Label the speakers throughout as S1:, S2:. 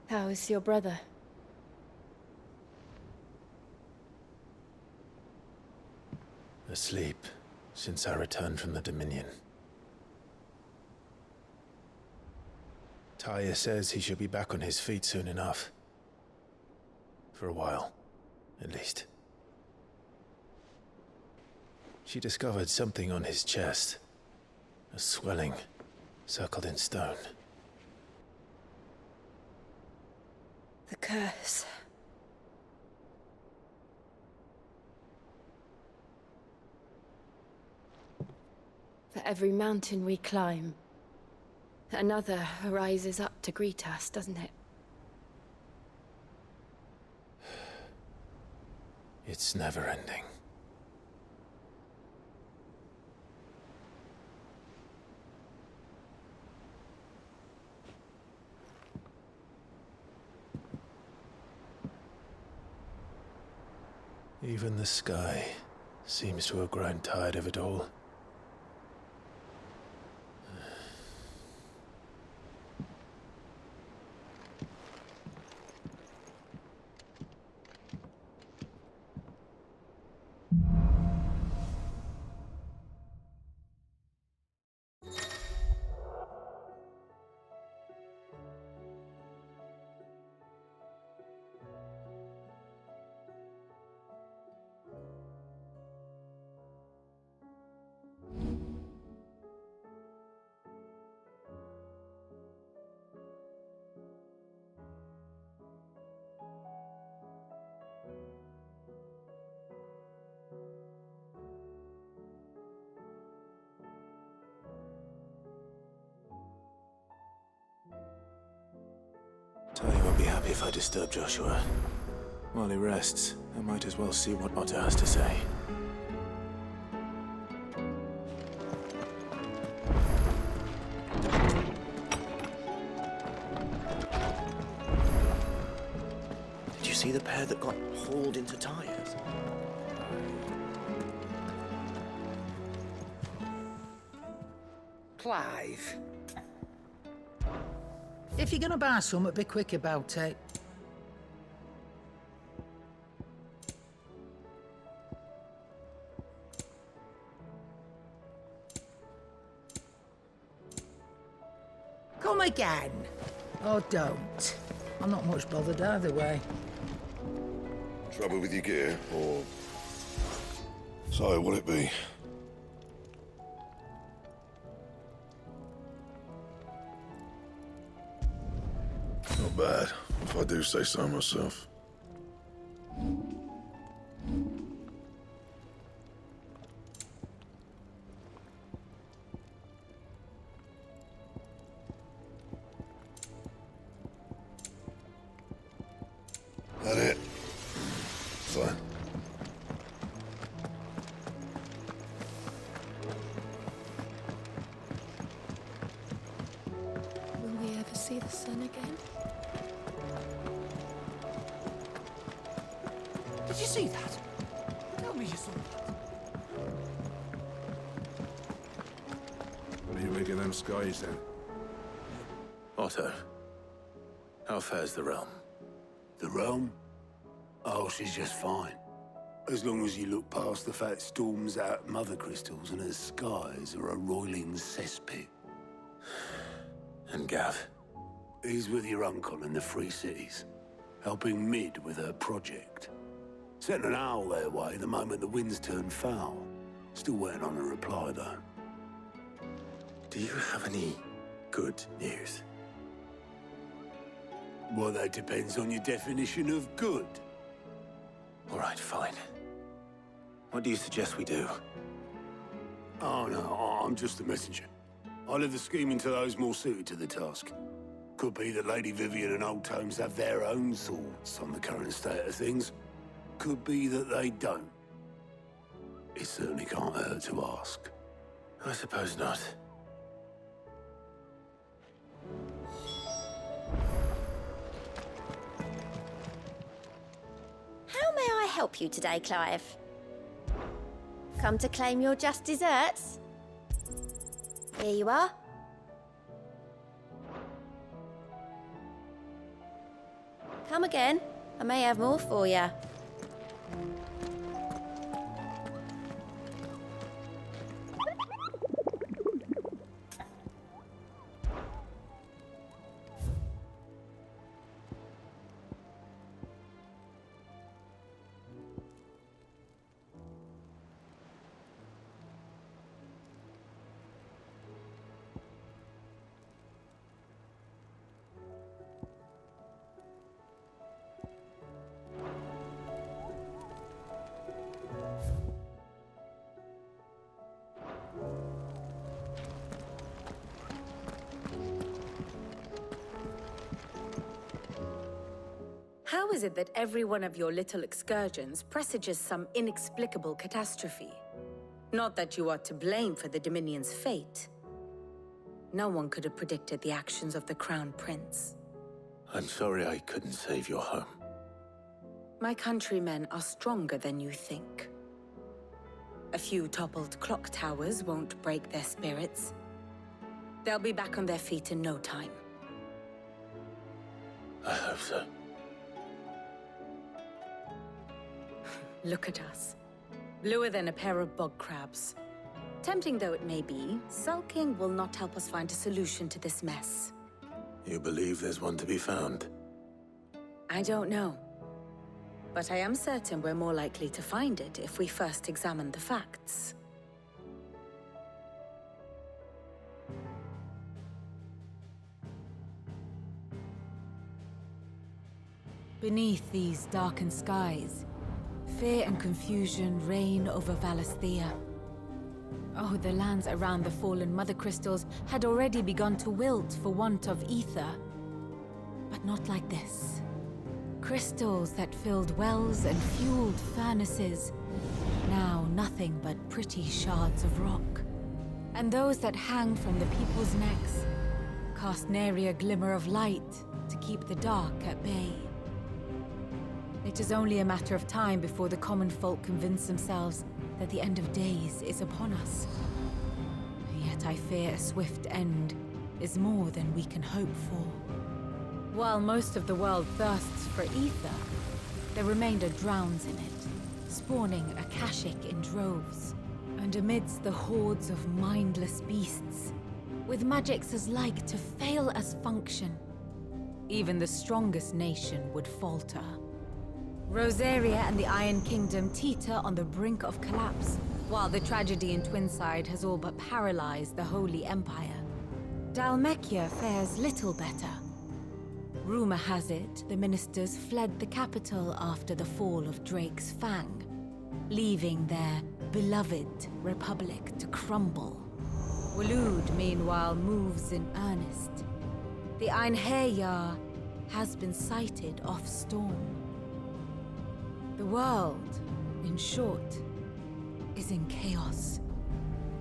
S1: How is your brother?
S2: Asleep since I returned from the Dominion. Taya says he should be back on his feet soon enough. For a while, at least. She discovered something on his chest. A swelling, circled in stone.
S1: The curse. For every mountain we climb, another rises up to greet us, doesn't it?
S2: It's never ending. Even the sky seems to have grown tired of it all. Tony won't be happy if I disturb Joshua. While he rests, I might as well see what Otter has to say.
S3: Did you see the pair that got hauled into tires?
S4: Clive. If you're gonna buy something, be quick about it. Come again. Or don't. I'm not much bothered either way.
S5: Trouble with your gear, or... So, what'll it be? Not bad, if I do say so myself. That it? Fine.
S1: Will we ever see the sun again?
S6: Did you see that? Tell me you saw that.
S5: What do you make of them skies, then?
S2: Otto, how fares the realm?
S7: The realm? Oh, she's just fine. As long as you look past the fact storms out mother crystals and her skies are a roiling cesspit.
S2: And Gav?
S7: He's with your uncle in the Free Cities, helping Mid with her project. Sent an owl their way the moment the winds turned foul. Still waiting on a reply, though.
S2: Do you have any good news?
S7: Well, that depends on your definition of good.
S2: All right, fine. What do you suggest we do?
S7: Oh, no, I'm just a messenger. I leave the scheming to those more suited to the task. Could be that Lady Vivian and Old Tomes have their own thoughts on the current state of things. Could be that they don't. It certainly can't hurt to ask.
S2: I suppose not.
S8: How may I help you today, Clive? Come to claim your just desserts? Here you are. Come again. I may have more for you.
S9: How is it that every one of your little excursions presages some inexplicable catastrophe? Not that you are to blame for the Dominion's fate. No one could have predicted the actions of the Crown Prince.
S2: I'm sorry I couldn't save your home.
S9: My countrymen are stronger than you think. A few toppled clock towers won't break their spirits. They'll be back on their feet in no time.
S2: I hope so.
S9: Look at us. Bluer than a pair of bog crabs. Tempting though it may be, sulking will not help us find a solution to this mess.
S2: You believe there's one to be found?
S9: I don't know. But I am certain we're more likely to find it if we first examine the facts.
S10: Beneath these darkened skies, fear and confusion reign over Valisthea. Oh, the lands around the fallen Mother Crystals had already begun to wilt for want of ether. But not like this. Crystals that filled wells and fueled furnaces, now nothing but pretty shards of rock. And those that hang from the people's necks cast nary a glimmer of light to keep the dark at bay. It is only a matter of time before the common folk convince themselves that the end of days is upon us. Yet I fear a swift end is more than we can hope for. While most of the world thirsts for ether, the remainder drowns in it, spawning Akashic in droves. And amidst the hordes of mindless beasts, with magics as like to fail as function, even the strongest nation would falter. Rosaria and the Iron Kingdom teeter on the brink of collapse, while the tragedy in Twinside has all but paralyzed the Holy Empire. Dalmekia fares little better. Rumor has it the ministers fled the capital after the fall of Drake's Fang, leaving their beloved republic to crumble. Waloed, meanwhile, moves in earnest. The Einherjar has been sighted off-storm. The world, in short, is in chaos.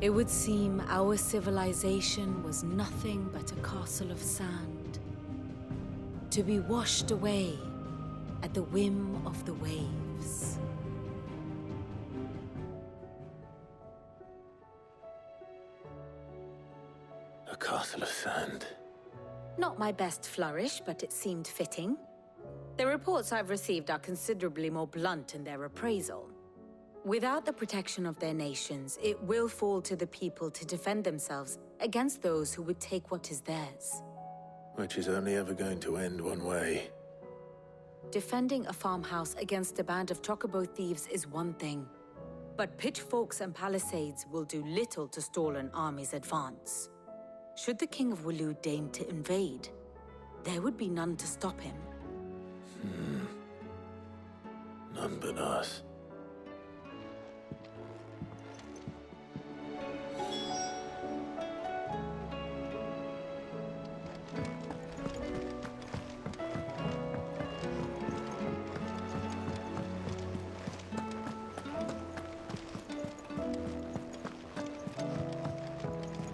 S10: It would seem our civilization was nothing but a castle of sand, to be washed away at the whim of the waves.
S2: A castle of sand.
S9: Not my best flourish, but it seemed fitting. The reports I've received are considerably more blunt in their appraisal. Without the protection of their nations, it will fall to the people to defend themselves against those who would take what is theirs.
S2: Which is only ever going to end one way.
S9: Defending a farmhouse against a band of chocobo thieves is one thing, but pitchforks and palisades will do little to stall an army's advance. Should the King of Waloed deign to invade, there would be none to stop him.
S2: None but us.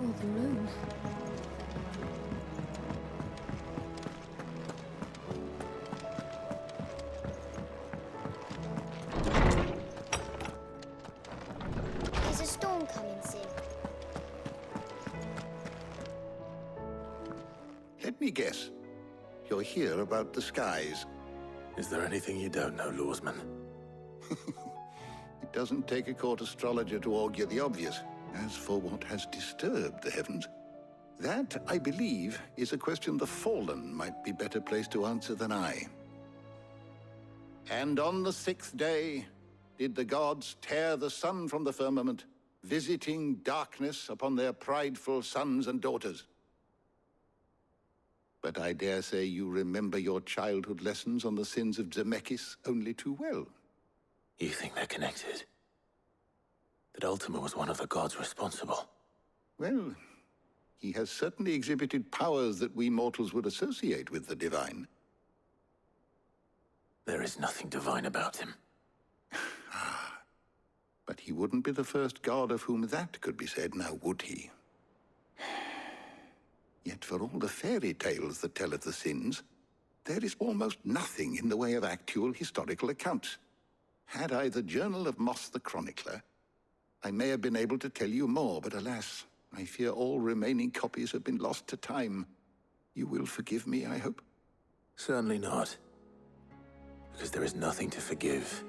S1: Oh, the moon.
S11: There's a storm coming soon.
S5: Let me guess. You're here about the skies.
S2: Is there anything you don't know, Lawsman?
S5: It doesn't take a court astrologer to augur the obvious. As for what has disturbed the heavens, that, I believe, is a question the Fallen might be better placed to answer than I. And on the 6th day did the gods tear the sun from the firmament, visiting darkness upon their prideful sons and daughters. But I dare say you remember your childhood lessons on the sins of Zemeckis only too well.
S2: You think they're connected? That Ultima was one of the gods responsible?
S5: Well, he has certainly exhibited powers that we mortals would associate with the divine.
S2: There is nothing divine about him.
S5: But he wouldn't be the first god of whom that could be said, now would he? Yet for all the fairy tales that tell of the sins, there is almost nothing in the way of actual historical accounts. Had I the Journal of Moss the Chronicler, I may have been able to tell you more, but alas, I fear all remaining copies have been lost to time. You will forgive me, I hope?
S2: Certainly not. Because there is nothing to forgive.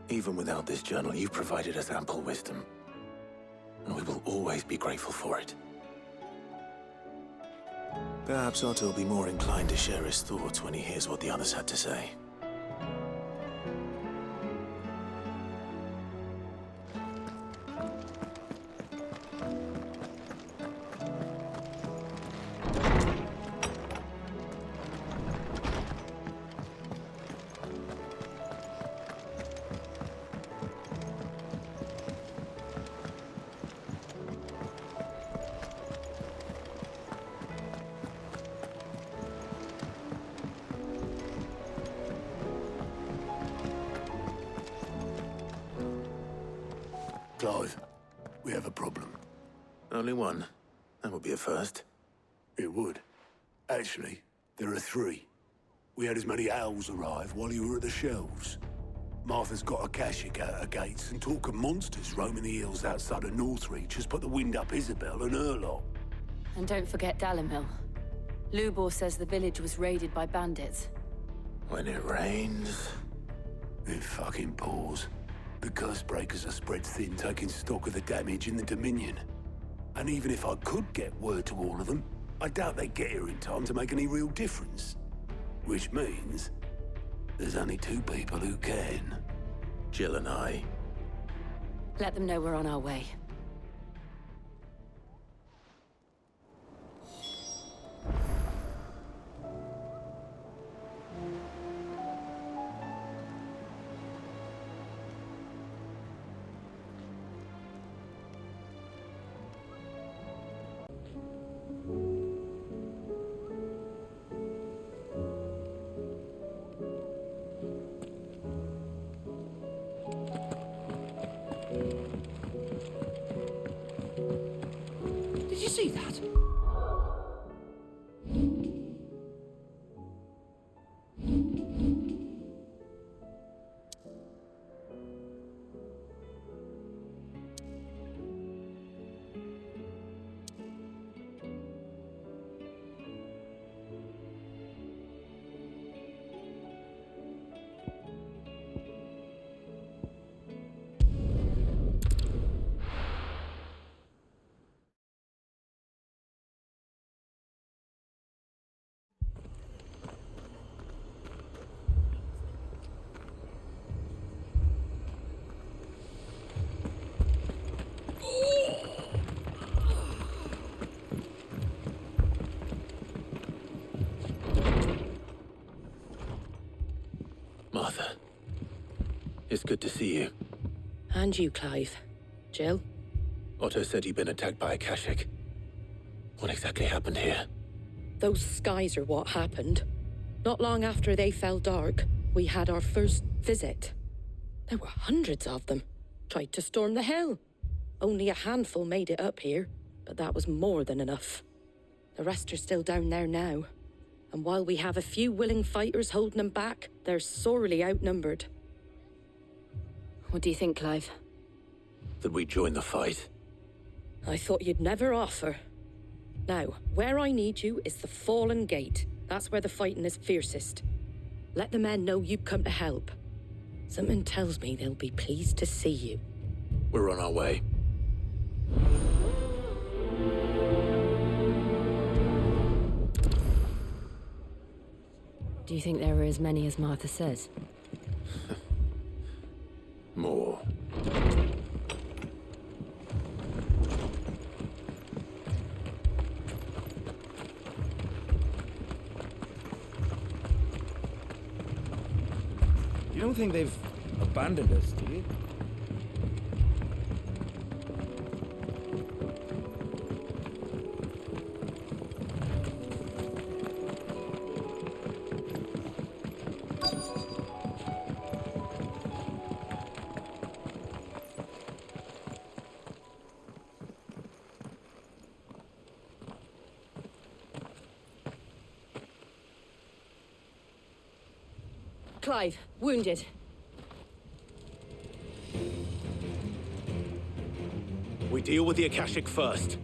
S2: Even without this journal, you've provided us ample wisdom. And we will always be grateful for it. Perhaps Otto will be more inclined to share his thoughts when he hears what the others had to say.
S7: Clive, we have a problem.
S2: Only one. That would be a first.
S7: It would. Actually, there are 3. We had as many owls arrive while you were at the shelves. Martha's got a Akashic out her gates, and talk of monsters roaming the hills outside of Northreach has put the wind up Isabel and her lot.
S1: And don't forget Dalimil. Lubor says the village was raided by bandits.
S2: When it rains...
S7: It fucking pours. The curse breakers are spread thin, taking stock of the damage in the Dominion. And even if I could get word to all of them, I doubt they'd get here in time to make any real difference. Which means there's only 2 people who can.
S2: Jill and I.
S1: Let them know we're on our way.
S6: Did you see that?
S2: Martha. It's good to see you.
S12: And you, Clive. Jill?
S2: Otto said you'd been attacked by Akashic. What exactly happened here?
S12: Those skies are what happened. Not long after they fell dark, we had our first visit. There were hundreds of them. Tried to storm the hill. Only a handful made it up here, but that was more than enough. The rest are still down there now. And while we have a few willing fighters holding them back, they're sorely outnumbered.
S1: What do you think, Clive?
S2: That we join the fight?
S12: I thought you'd never offer. Now, where I need you is the Fallen Gate. That's where the fighting is fiercest. Let the men know you've come to help. Something tells me they'll be pleased to see you.
S2: We're on our way.
S1: Do you think there are as many as Martha says?
S2: More.
S13: You don't think they've abandoned us, do you?
S12: Clive, wounded.
S3: We deal with the Akashic first.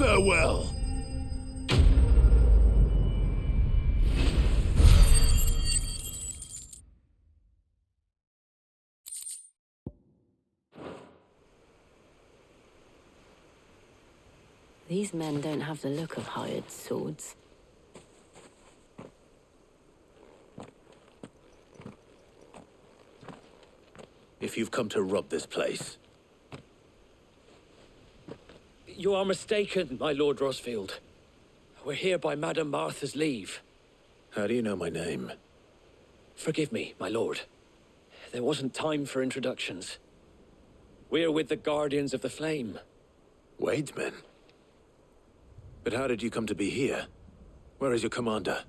S3: Farewell.
S1: These men don't have the look of hired swords.
S2: If you've come to rob this place,
S14: You are mistaken, my Lord Rosfield. We're here by Madame Martha's leave.
S2: how do you know my name?
S14: Forgive me, my lord. There wasn't time for introductions. We're with the Guardians of the Flame.
S2: Wade's men? But how did you come to be here? Where is your commander?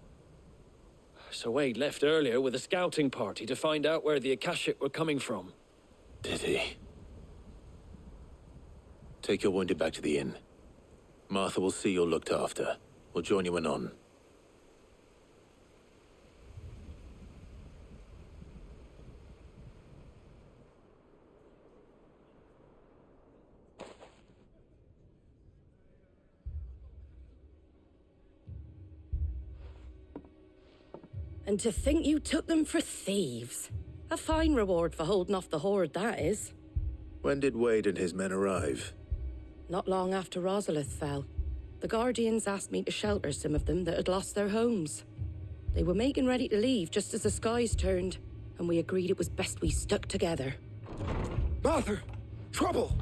S14: Sir Wade left earlier with a scouting party to find out where the Akashic were coming from.
S2: Did he? Take your wounded back to the inn. Martha will see you're looked after. We'll join you anon.
S12: And to think you took them for thieves. A fine reward for holding off the horde, that is.
S2: When did Wade and his men arrive?
S12: Not long after Rosalith fell. The Guardians asked me to shelter some of them that had lost their homes. They were making ready to leave just as the skies turned, and we agreed it was best we stuck together.
S6: Martha! Trouble!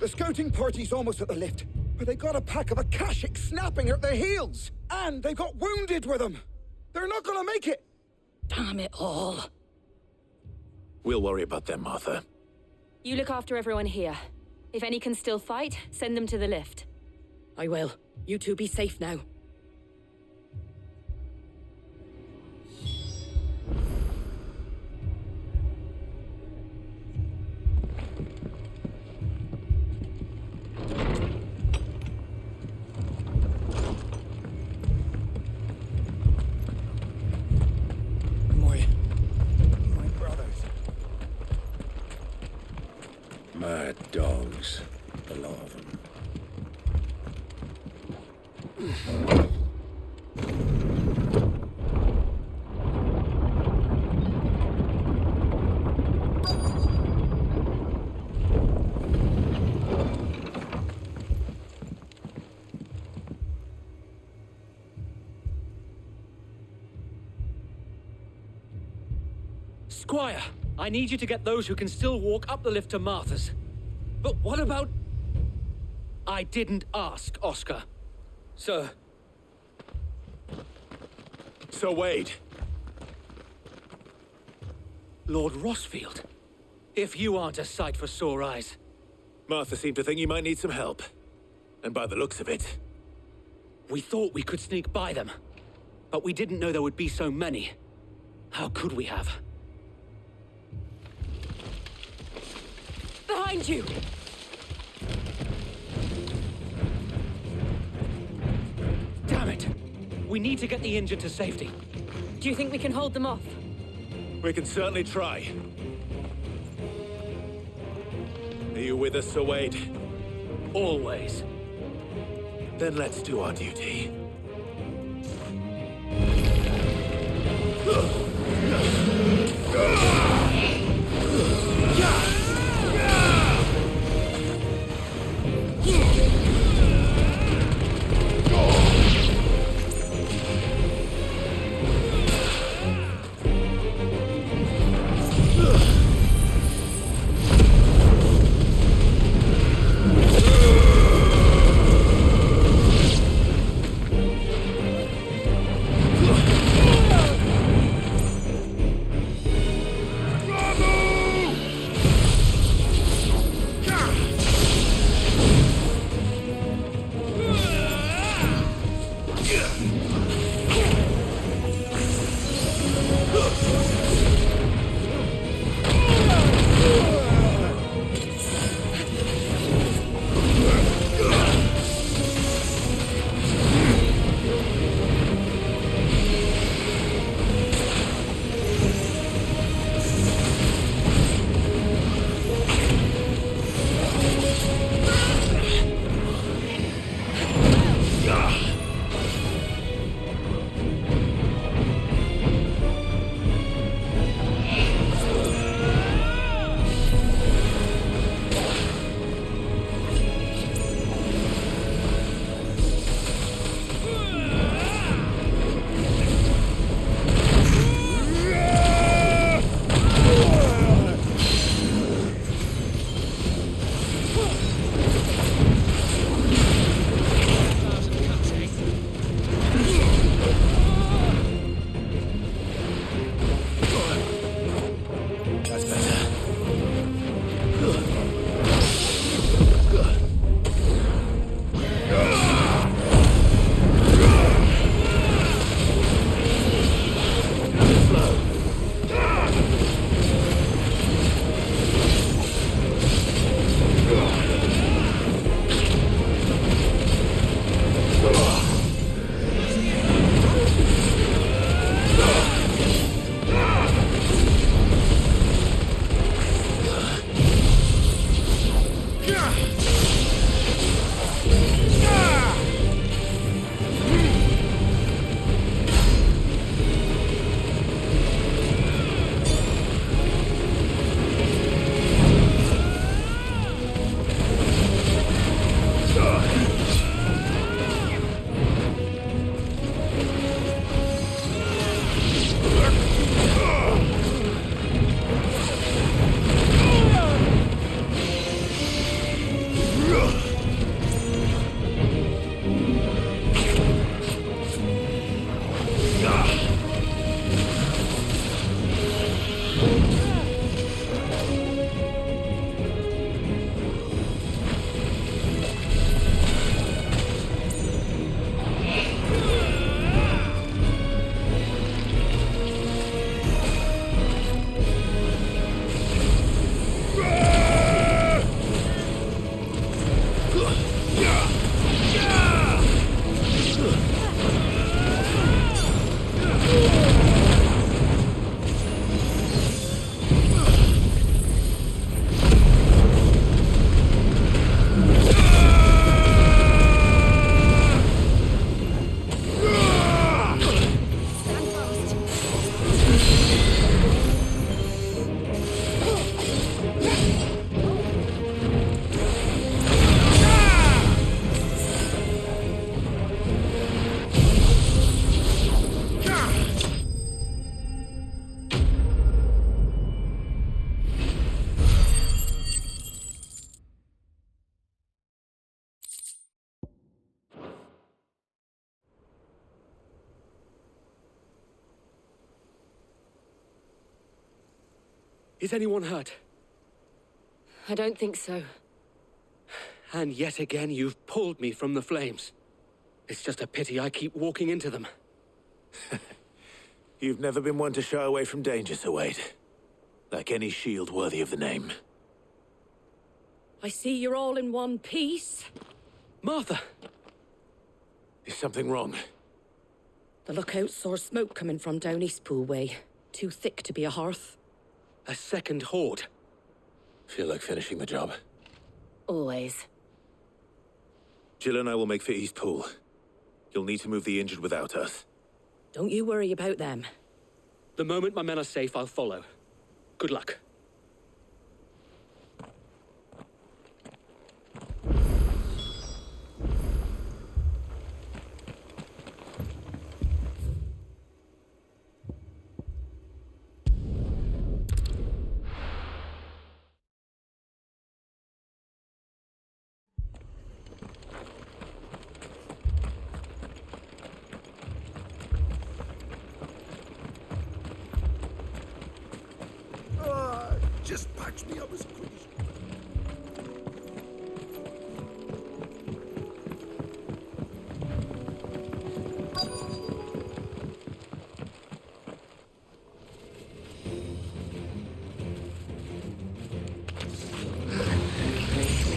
S6: The scouting party's almost at the lift, but they got a pack of Akashic snapping at their heels! And they've got wounded with them! They're not gonna make it!
S12: Damn it all.
S2: We'll worry about them, Martha.
S10: You look after everyone here. If any can still fight, send them to the lift.
S12: I will. You two be safe now.
S6: My brothers.
S13: Mad dogs. A lot of them.
S14: Squire, I need you to get those who can still walk up the lift to Martha's. But what about... I didn't ask, Oscar. Sir.
S13: Sir Wade.
S14: Lord Rossfield. If you aren't a sight for sore eyes.
S13: Martha seemed to think you might need some help. And by the looks of it...
S14: We thought we could sneak by them. But we didn't know there would be so many. How could we have?
S15: Behind you!
S14: Damn it! We need to get the injured to safety.
S15: Do you think we can hold them off?
S13: We can certainly try. Are you with us, Sir Wade?
S14: Always.
S13: Then let's do our duty.
S14: Is anyone hurt?
S15: I don't think so.
S14: And yet again, you've pulled me from the flames. It's just a pity I keep walking into them.
S13: You've never been one to shy away from danger, Sir Wade. Like any shield worthy of the name.
S12: I see you're all in one piece.
S14: Martha!
S13: Is something wrong?
S12: The lookout saw smoke coming from down Eastpool way. Too thick to be a hearth.
S14: A second horde.
S13: Feel like finishing the job.
S15: Always.
S13: Jill and I will make for Eastpool. You'll need to move the injured without us.
S12: Don't you worry about them.
S14: The moment my men are safe, I'll follow. Good luck.
S6: Just patch me up as quick as...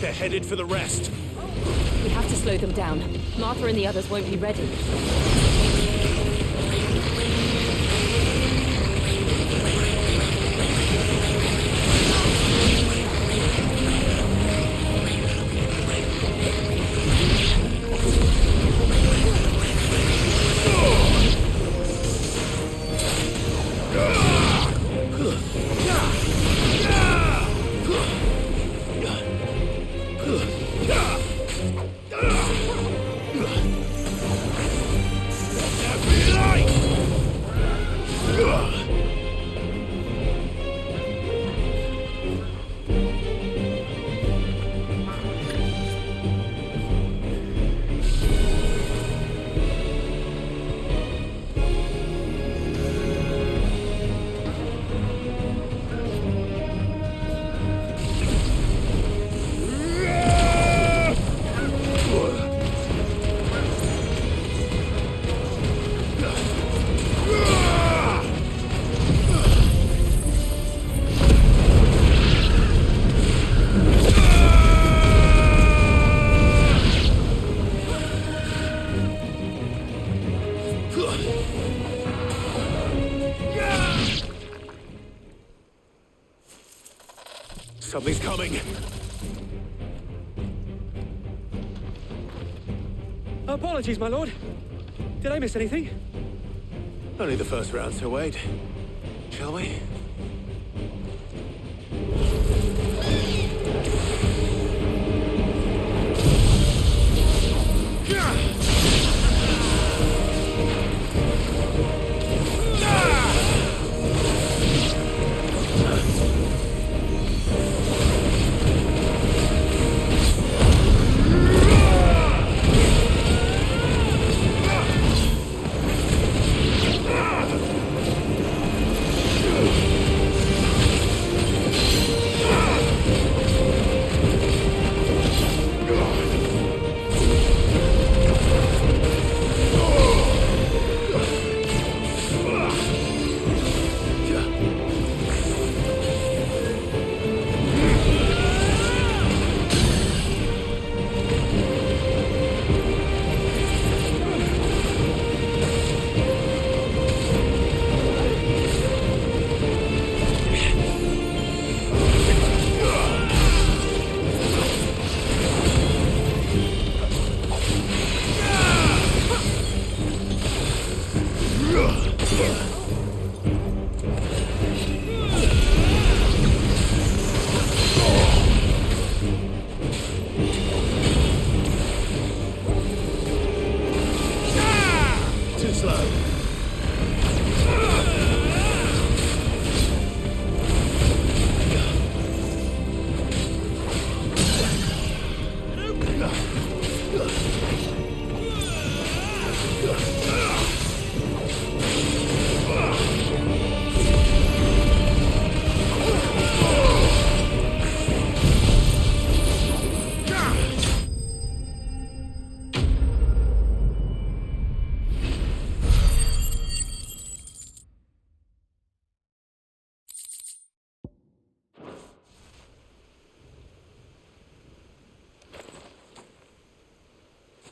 S13: They're headed for the rest.
S15: We have to slow them down. Martha and the others won't be ready.
S13: Something's coming.
S14: Apologies, my lord. Did I miss anything?
S13: Only the first round, Sir Wade. Shall we?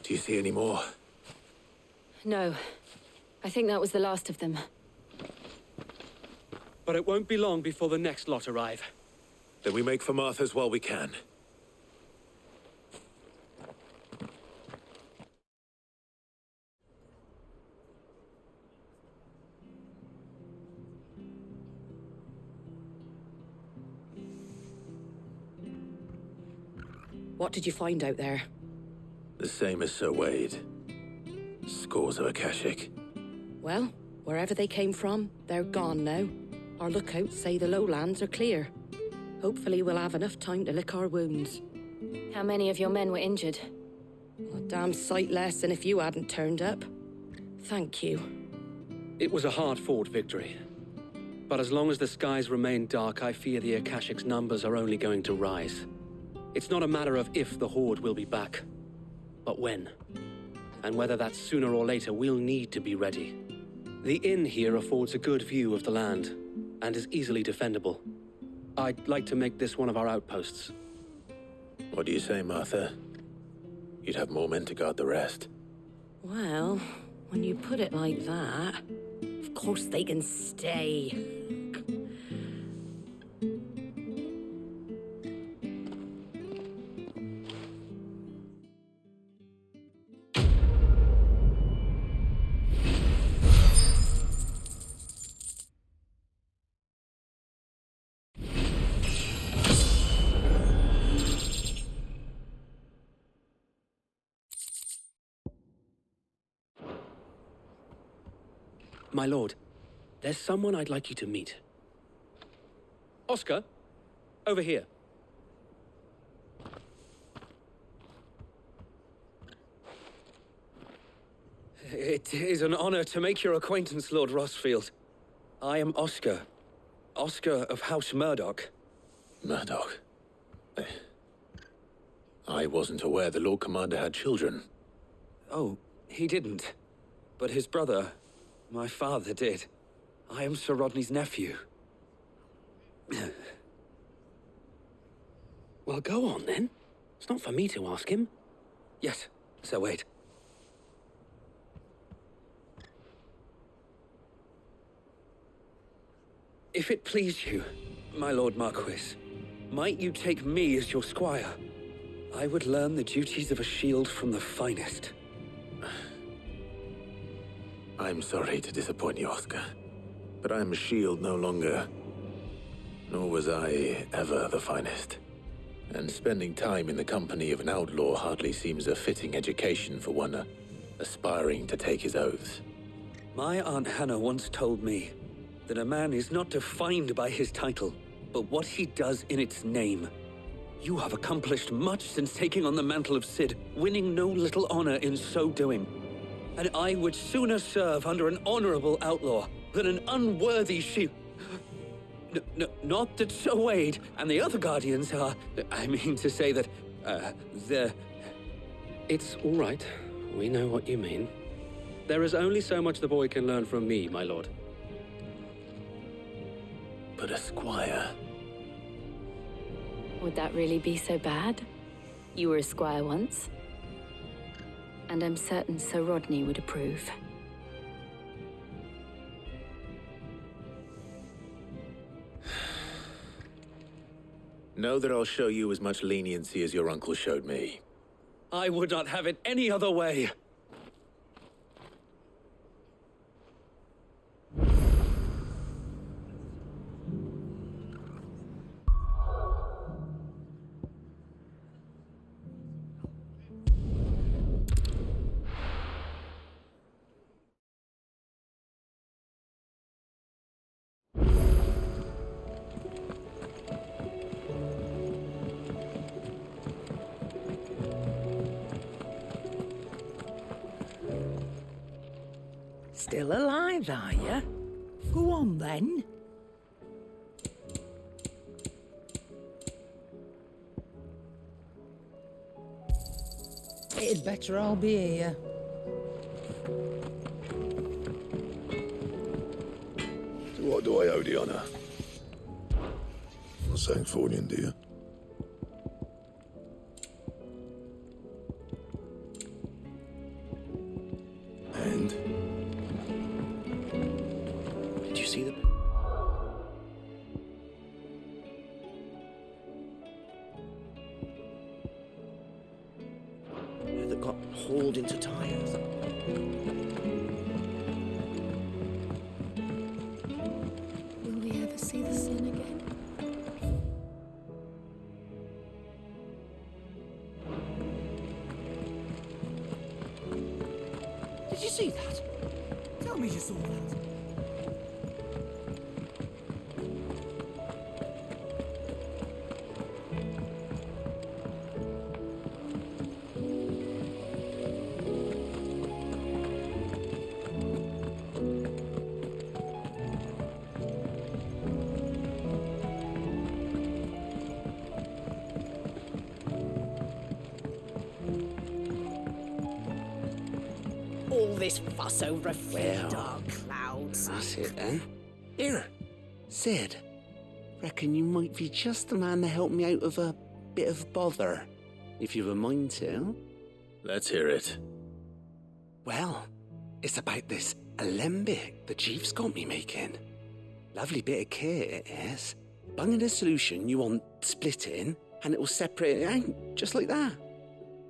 S13: Do you see any more?
S15: No. I think that was the last of them.
S14: But it won't be long before the next lot arrive.
S13: Then we make for Martha's while we can.
S12: What did you find out there?
S13: The same as Sir Wade. Scores of Akashic.
S12: Well, wherever they came from, they're gone now. Our lookouts say the lowlands are clear. Hopefully we'll have enough time to lick our wounds.
S15: How many of your men were injured?
S12: A damn sight less than if you hadn't turned up. Thank you.
S14: It was a hard-fought victory. But as long as the skies remain dark, I fear the Akashic's numbers are only going to rise. It's not a matter of if the Horde will be back, but when. And whether that's sooner or later, we'll need to be ready. The inn here affords a good view of the land, and is easily defendable. I'd like to make this one of our outposts.
S13: What do you say, Martha? You'd have more men to guard the rest.
S12: Well, when you put it like that, of course they can stay.
S14: My lord, there's someone I'd like you to meet. Oscar, over here. It is an honor to make your acquaintance, Lord Rossfield. I am Oscar. Oscar of House Murdoch.
S13: Murdoch? I wasn't aware the Lord Commander had children.
S14: Oh, he didn't. But his brother, my father, did. I am Sir Rodney's nephew. Well, go on, then. It's not for me to ask him. Yes, Sir Wade. If it please you, my Lord Marquis, might you take me as your squire? I would learn the duties of a shield from the finest.
S13: I'm sorry to disappoint you, Oscar, but I'm a shield no longer. Nor was I ever the finest. And spending time in the company of an outlaw hardly seems a fitting education for one aspiring to take his oaths.
S14: My Aunt Hannah once told me that a man is not defined by his title, but what he does in its name. You have accomplished much since taking on the mantle of Cid, winning no little honor in so doing. And I would sooner serve under an honorable outlaw than an unworthy shield. Not that Sir Wade and the other Guardians are... I mean to say that, It's all right. We know what you mean. There is only so much the boy can learn from me, my lord.
S13: But a squire...
S15: Would that really be so bad? You were a squire once. And I'm certain Sir Rodney would approve.
S13: Know that I'll show you as much leniency as your uncle showed me.
S14: I would not have it any other way.
S4: Still alive, are you? Go on, then. It'd better all be here.
S7: So what do I owe the honor? Not saying fortune, do you?
S3: got hauled into tires.
S1: Will we ever see the sun again?
S3: Did you see that? Tell me you saw that.
S16: All this fuss over a few
S3: Well,
S16: dark clouds.
S3: That's it then. Here, Sid. Reckon you might be just the man to help me out of a bit of bother, if you've a mind to.
S13: Let's hear it.
S3: Well, it's about this alembic the chief's got me making. Lovely bit of kit it is. Bung in a solution you want splitting, and it will separate it out, just like that.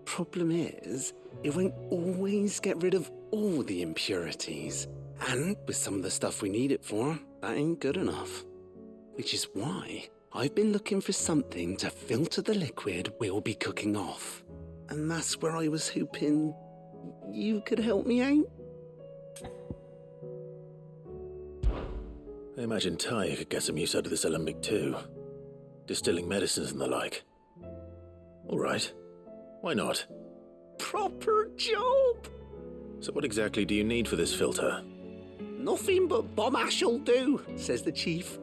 S3: Problem is, it won't always get rid of all the impurities. And with some of the stuff we need it for, that ain't good enough. Which is why I've been looking for something to filter the liquid we'll be cooking off. And that's where I was hoping you could help me out.
S13: I imagine Ty could get some use out of this alembic too. Distilling medicines and the like. All right. Why not?
S3: Proper job!
S13: So what exactly do you need for this filter?
S3: Nothing but bomb ash'll do, says the chief.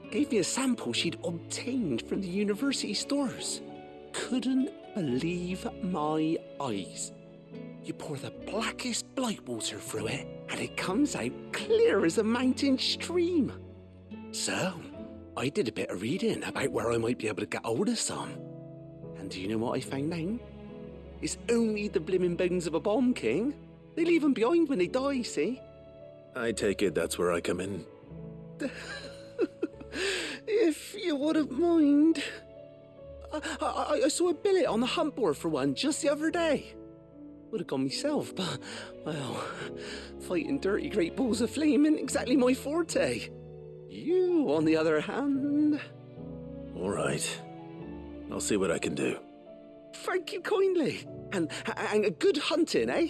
S3: Gave me a sample she'd obtained from the university stores. Couldn't believe my eyes. You pour the blackest blight water through it, and it comes out clear as a mountain stream. So, I did a bit of reading about where I might be able to get hold of some. And do you know what I found out? It's only the blimmin' bones of a bomb king. They leave them behind when they die, see?
S13: I take it that's where I come in.
S3: If you wouldn't mind. I saw a billet on the hunt board for one just the other day. Would have gone myself, but, well, fighting dirty great balls of flame ain't exactly my forte. You, on the other hand...
S13: All right. I'll see what I can do.
S3: Thank you kindly. And a good hunting, eh?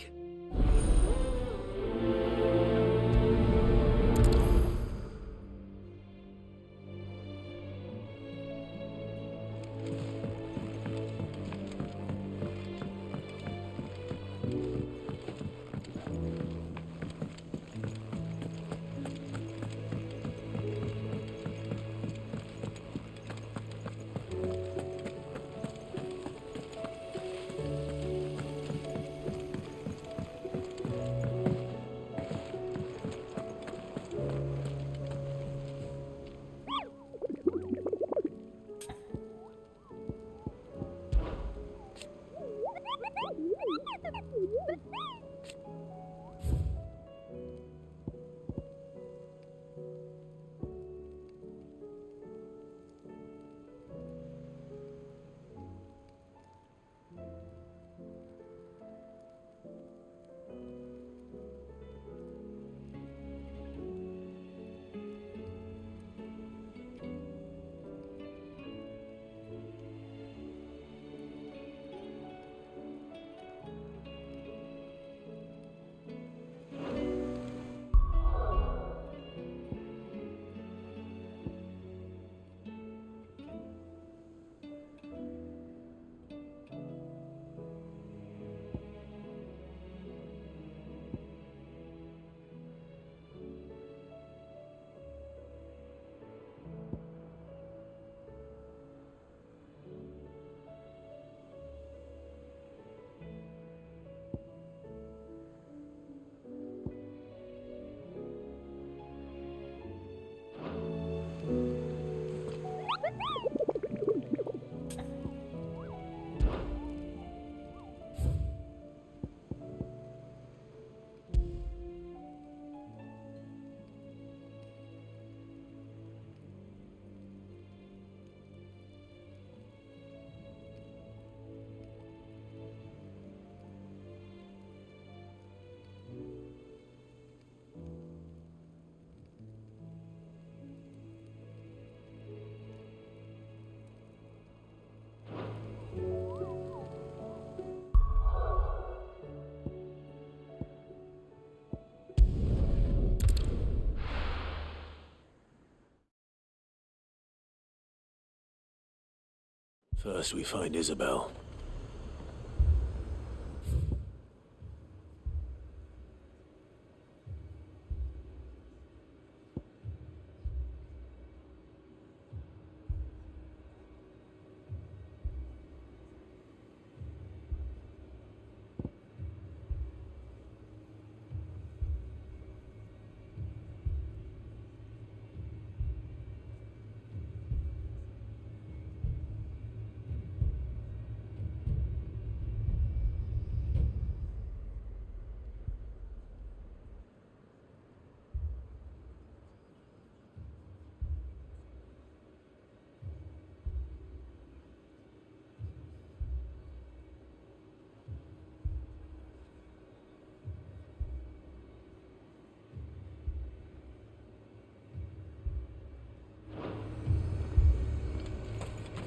S13: First we find Isabel.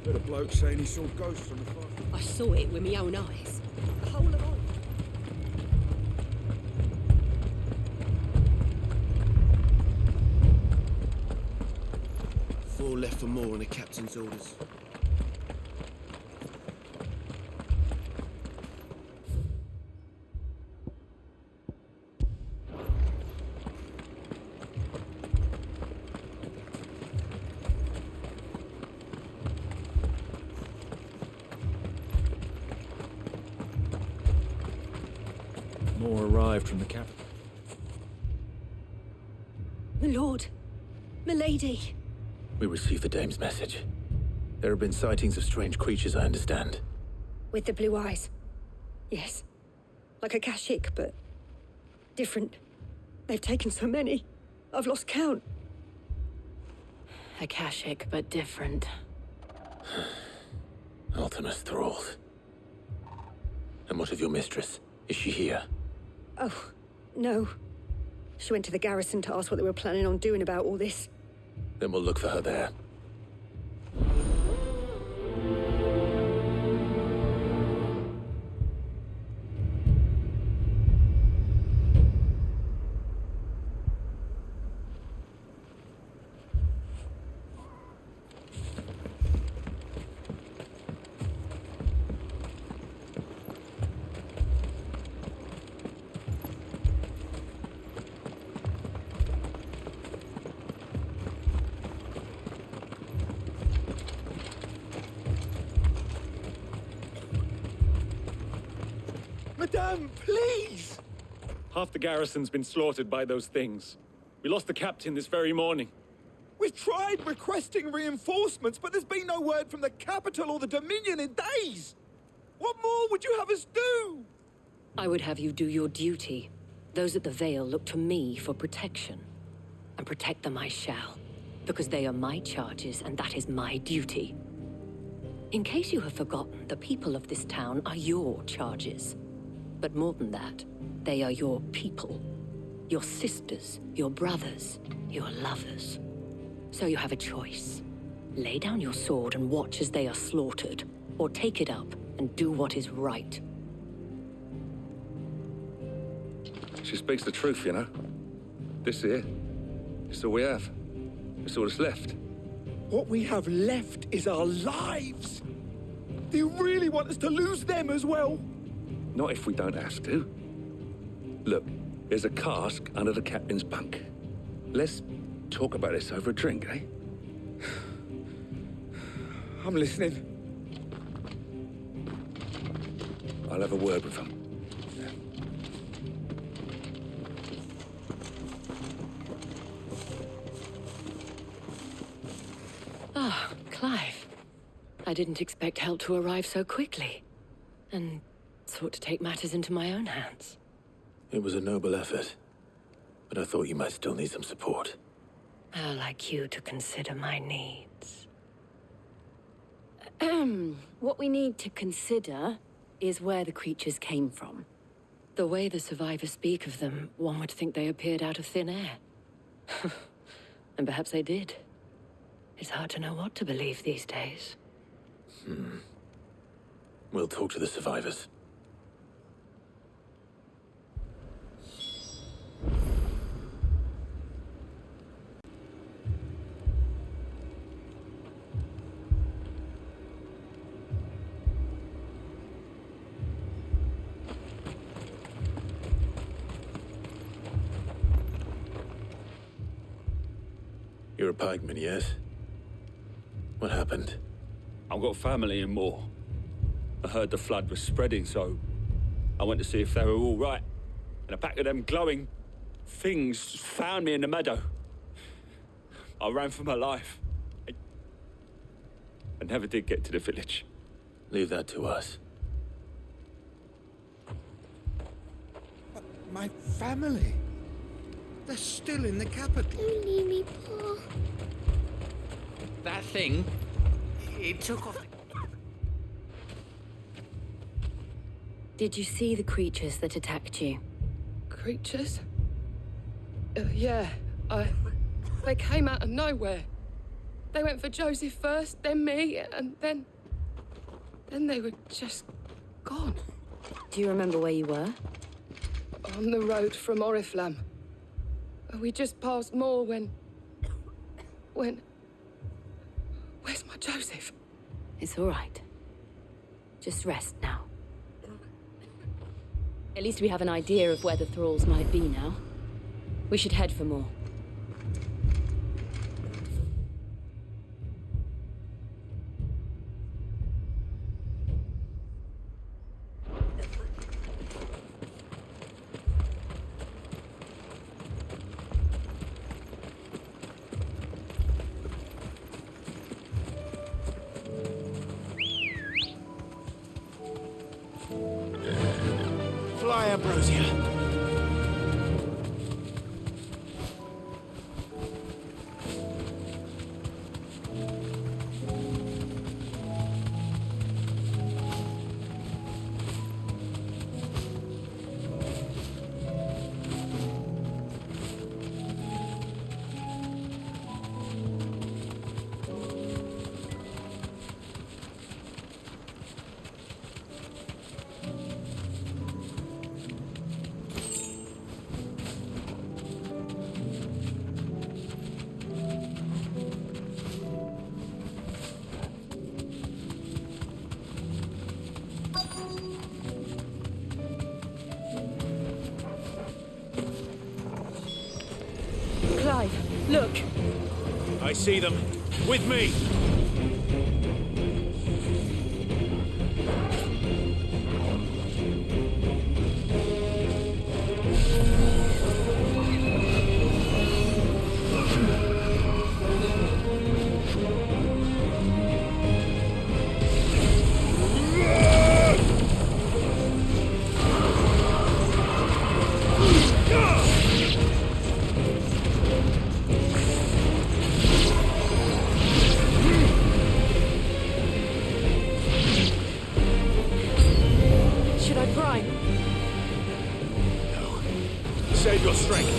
S6: Heard a bloke saying he saw ghosts on the far.
S16: I saw it with my own eyes. The whole of all.
S17: Four left for more on the captain's orders.
S18: More arrived from the capital.
S16: My lord. My lady.
S13: We received the dame's message. There have been sightings of strange creatures, I understand.
S16: With the blue eyes. Yes. Like a Kashik, but different. They've taken so many. I've lost count.
S1: Akashic, but different.
S13: Ultimus thralls. And what of your mistress? Is she here?
S16: Oh, no. She went to the garrison to ask what they were planning on doing about all this.
S13: Then we'll look for her there.
S6: Madame, please!
S18: Half the garrison's been slaughtered by those things. We lost the captain this very morning.
S6: We've tried requesting reinforcements, but there's been no word from the capital or the Dominion in days! What more would you have us do?
S12: I would have you do your duty. Those at the Vale look to me for protection. And protect them I shall, because they are my charges and that is my duty. In case you have forgotten, the people of this town are your charges. But more than that, they are your people. Your sisters, your brothers, your lovers. So you have a choice. Lay down your sword and watch as they are slaughtered, or take it up and do what is right.
S19: She speaks the truth, you know. This here, it's all we have. It's all that's left.
S6: What we have left is our lives! Do you really want us to lose them as well?
S19: Not if we don't have to. Look, there's a cask under the captain's bunk. Let's talk about this over a drink, eh?
S6: I'm listening.
S19: I'll have a word with him.
S1: Ah, Clive. I didn't expect help to arrive so quickly. And sought to take matters into my own hands.
S13: It was a noble effort, but I thought you might still need some support.
S1: I'd like you to consider my needs. What we need to consider is where the creatures came from. The way the survivors speak of them, one would think they appeared out of thin air. And perhaps they did. It's hard to know what to believe these days.
S13: We'll talk to the survivors. You're a pikeman, yes? What happened?
S19: I've got family in Moor. I heard the flood was spreading, so I went to see if they were all right. And a pack of them glowing things found me in the meadow. I ran for my life. I never did get to the village.
S13: Leave that to us.
S17: But my family? They're still in the capital.
S11: Don't leave me, Pa.
S20: That thing, it took off.
S15: Did you see the creatures that attacked you?
S21: Creatures? Yeah, they came out of nowhere. They went for Joseph first, then me, and then they were just gone.
S15: Do you remember where you were?
S21: On the road from Oriflamme. We just passed Moor when... Where's my Joseph?
S15: It's all right. Just rest now. At least we have an idea of where the thralls might be now. We should head for more.
S20: Fly, Ambrosia.
S21: Clive, look.
S20: I see them. With me. Save your strength.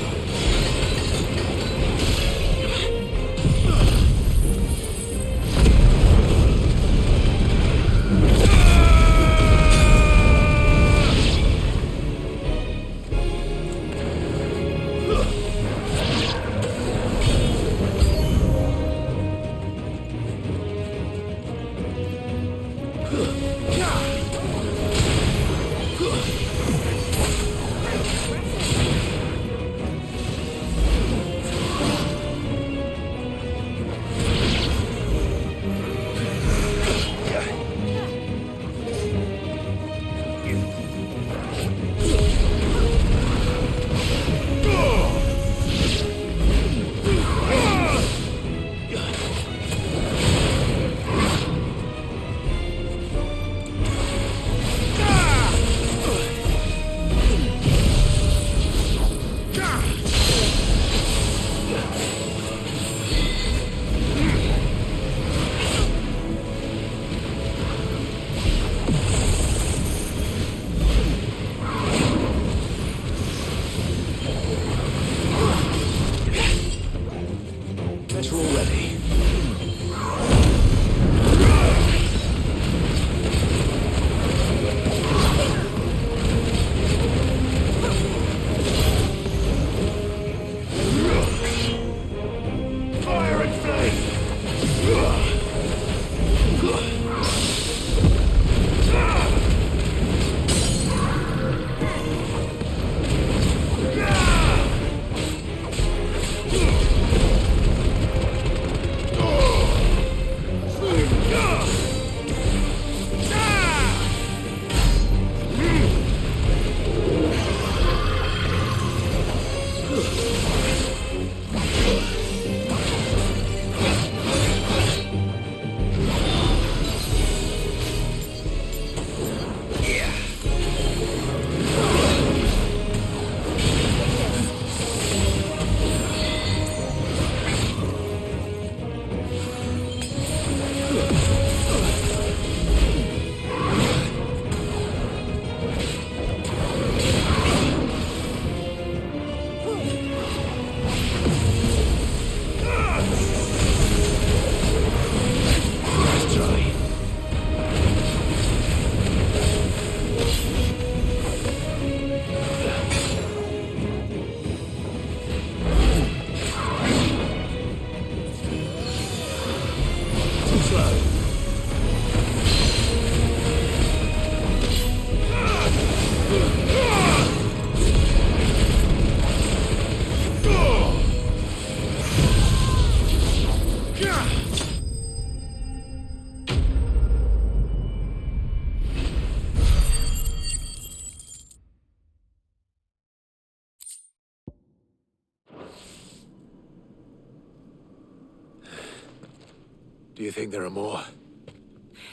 S13: Do you think there are more?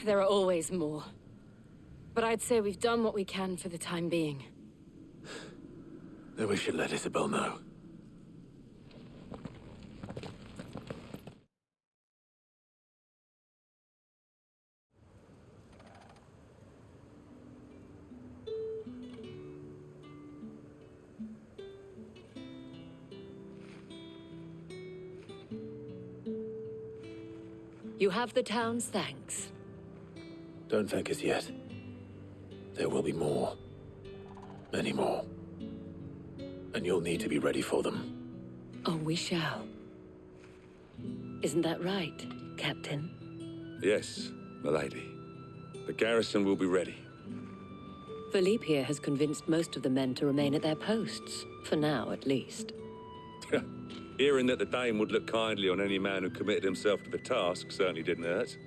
S1: There are always more. But I'd say we've done what we can for the time being.
S13: Then we should let Isabel know.
S1: You have the town's thanks.
S13: Don't thank us yet. There will be more. Many more. And you'll need to be ready for them.
S1: Oh, we shall. Isn't that right, Captain?
S19: Yes, milady. The garrison will be ready.
S1: Philippe here has convinced most of the men to remain at their posts. For now, at least.
S19: Hearing that the Dane would look kindly on any man who committed himself to the task certainly didn't hurt.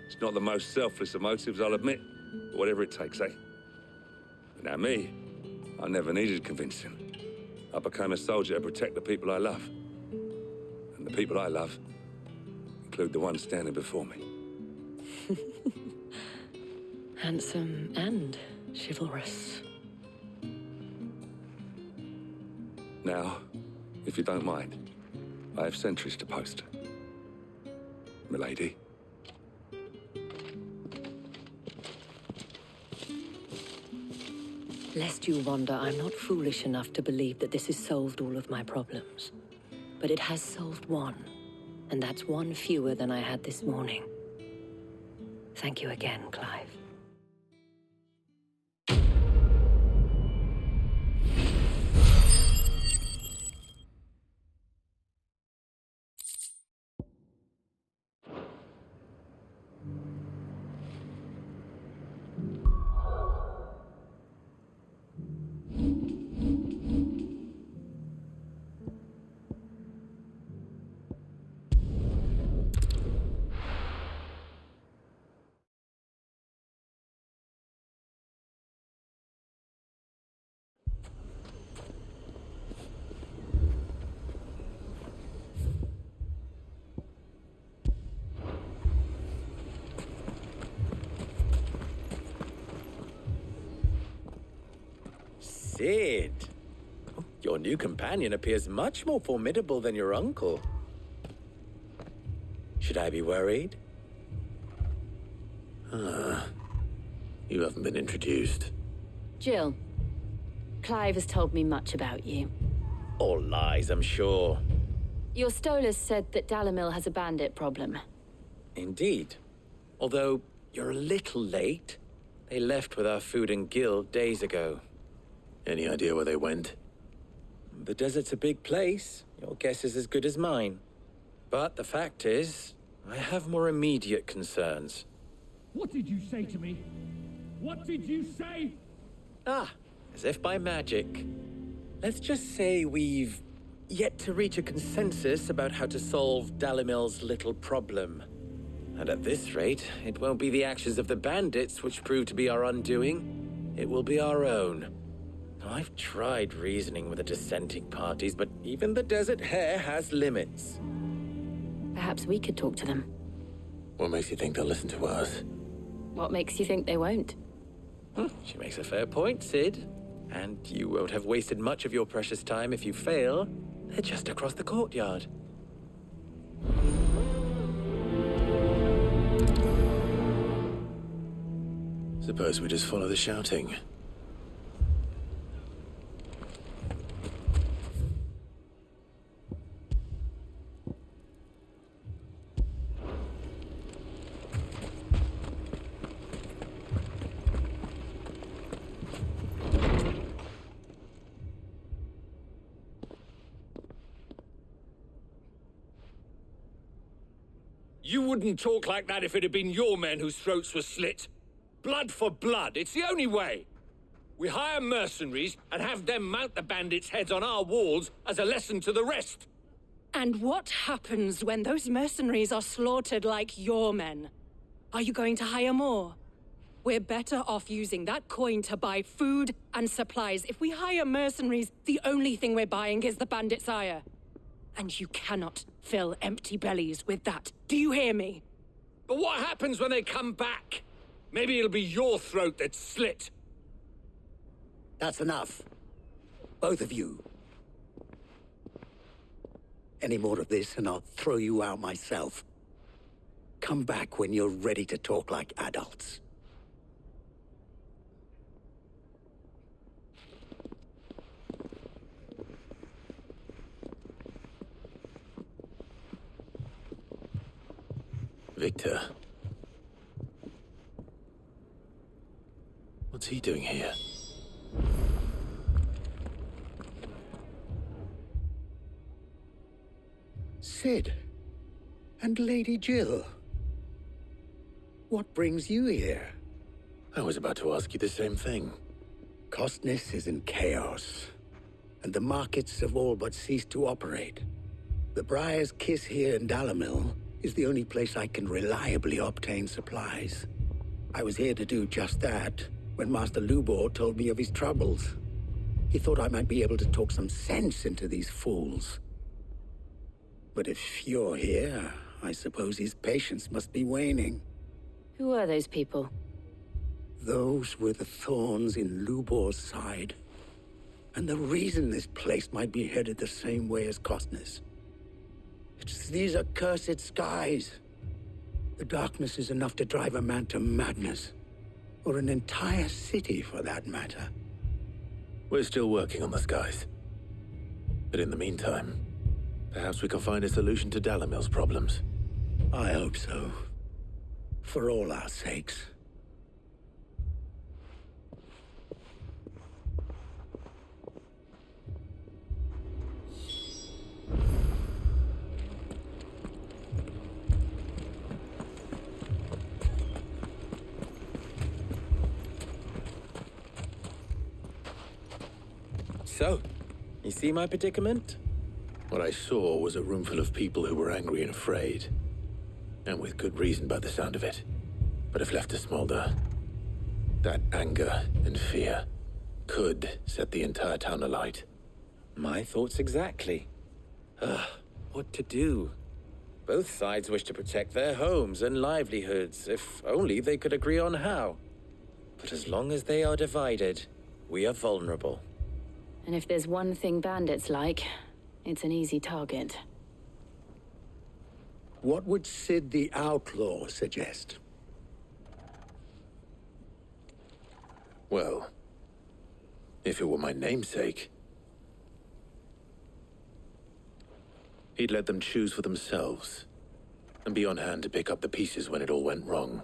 S19: It's not the most selfless of motives, I'll admit. But whatever it takes, eh? Now me, I never needed convincing. I became a soldier to protect the people I love. And the people I love include the ones standing before me.
S1: Handsome and chivalrous.
S19: Now, if you don't mind, I have sentries to post. Milady.
S1: Lest you wonder, I'm not foolish enough to believe that this has solved all of my problems. But it has solved one, and that's one fewer than I had this morning. Thank you again, Clive.
S13: Sid! Your new companion appears much more formidable than your uncle. Should I be worried? You haven't been introduced.
S15: Jill, Clive has told me much about you.
S13: All lies, I'm sure.
S15: Your Stolas said that Dalamil has a bandit problem.
S13: Indeed. Although, you're a little late. They left with our food and guild days ago. Any idea where they went? The desert's a big place. Your guess is as good as mine. But the fact is, I have more immediate concerns.
S8: What did you say to me? What did you say?
S13: As if by magic. Let's just say we've yet to reach a consensus about how to solve Dalimil's little problem. And at this rate, it won't be the actions of the bandits which prove to be our undoing. It will be our own. I've tried reasoning with the dissenting parties, but even the Desert Hare has limits.
S15: Perhaps we could talk to them.
S13: What makes you think they'll listen to us?
S15: What makes you think they won't?
S13: She makes a fair point, Sid. And you won't have wasted much of your precious time if you fail. They're just across the courtyard. Suppose we just follow the shouting.
S20: You wouldn't talk like that if it had been your men whose throats were slit. Blood for blood. It's the only way. We hire mercenaries and have them mount the bandits' heads on our walls as a lesson to the rest.
S12: And what happens when those mercenaries are slaughtered like your men? Are you going to hire more? We're better off using that coin to buy food and supplies. If we hire mercenaries, the only thing we're buying is the bandits' ire. And you cannot fill empty bellies with that. Do you hear me?
S20: But what happens when they come back? Maybe it'll be your throat that's slit.
S9: That's enough. Both of you. Any more of this and I'll throw you out myself. Come back when you're ready to talk like adults.
S13: Victor. What's he doing here?
S9: Sid. And Lady Jill. What brings you here?
S13: I was about to ask you the same thing.
S9: Costness is in chaos, and the markets have all but ceased to operate. The Briar's Kiss here in Dalamil is the only place I can reliably obtain supplies. I was here to do just that when Master Lubor told me of his troubles. He thought I might be able to talk some sense into these fools. But if you're here, I suppose his patience must be waning.
S15: Who are those people?
S9: Those were the thorns in Lubor's side. And the reason this place might be headed the same way as Costness. It's these accursed skies. The darkness is enough to drive a man to madness. Or an entire city, for that matter.
S13: We're still working on the skies. But in the meantime, perhaps we can find a solution to Dalamil's problems.
S9: I hope so. For all our sakes.
S22: So, you see my predicament?
S13: What I saw was a room full of people who were angry and afraid. And with good reason by the sound of it. But if left to smolder, that anger and fear could set the entire town alight.
S22: My thoughts exactly. What to do? Both sides wish to protect their homes and livelihoods, if only they could agree on how. But as long as they are divided, we are vulnerable.
S15: And if there's one thing bandits like, it's an easy target.
S9: What would Sid the Outlaw suggest?
S13: Well, if it were my namesake, he'd let them choose for themselves and be on hand to pick up the pieces when it all went wrong.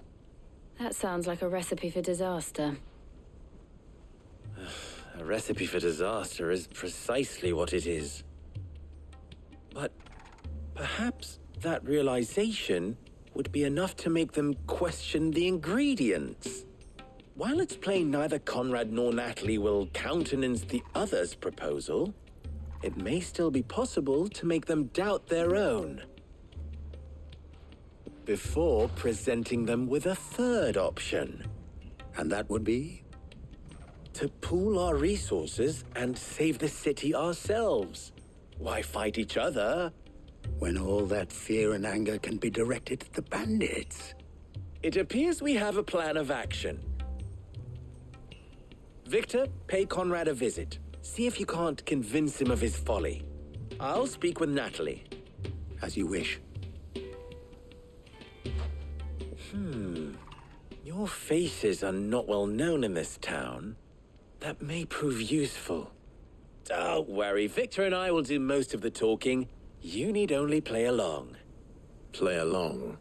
S15: That sounds like a recipe for disaster.
S22: A recipe for disaster is precisely what it is. But perhaps that realization would be enough to make them question the ingredients. While it's plain neither Conrad nor Natalie will countenance the other's proposal, it may still be possible to make them doubt their own. Before presenting them with a third option.
S9: And that would be?
S22: To pool our resources and save the city ourselves. Why fight each other?
S9: When all that fear and anger can be directed at the bandits.
S22: It appears we have a plan of action. Victor, pay Conrad a visit. See if you can't convince him of his folly. I'll speak with Natalie.
S9: As you wish.
S22: Your faces are not well known in this town. That may prove useful. Don't worry, Victor and I will do most of the talking. You need only play along.
S13: Play along?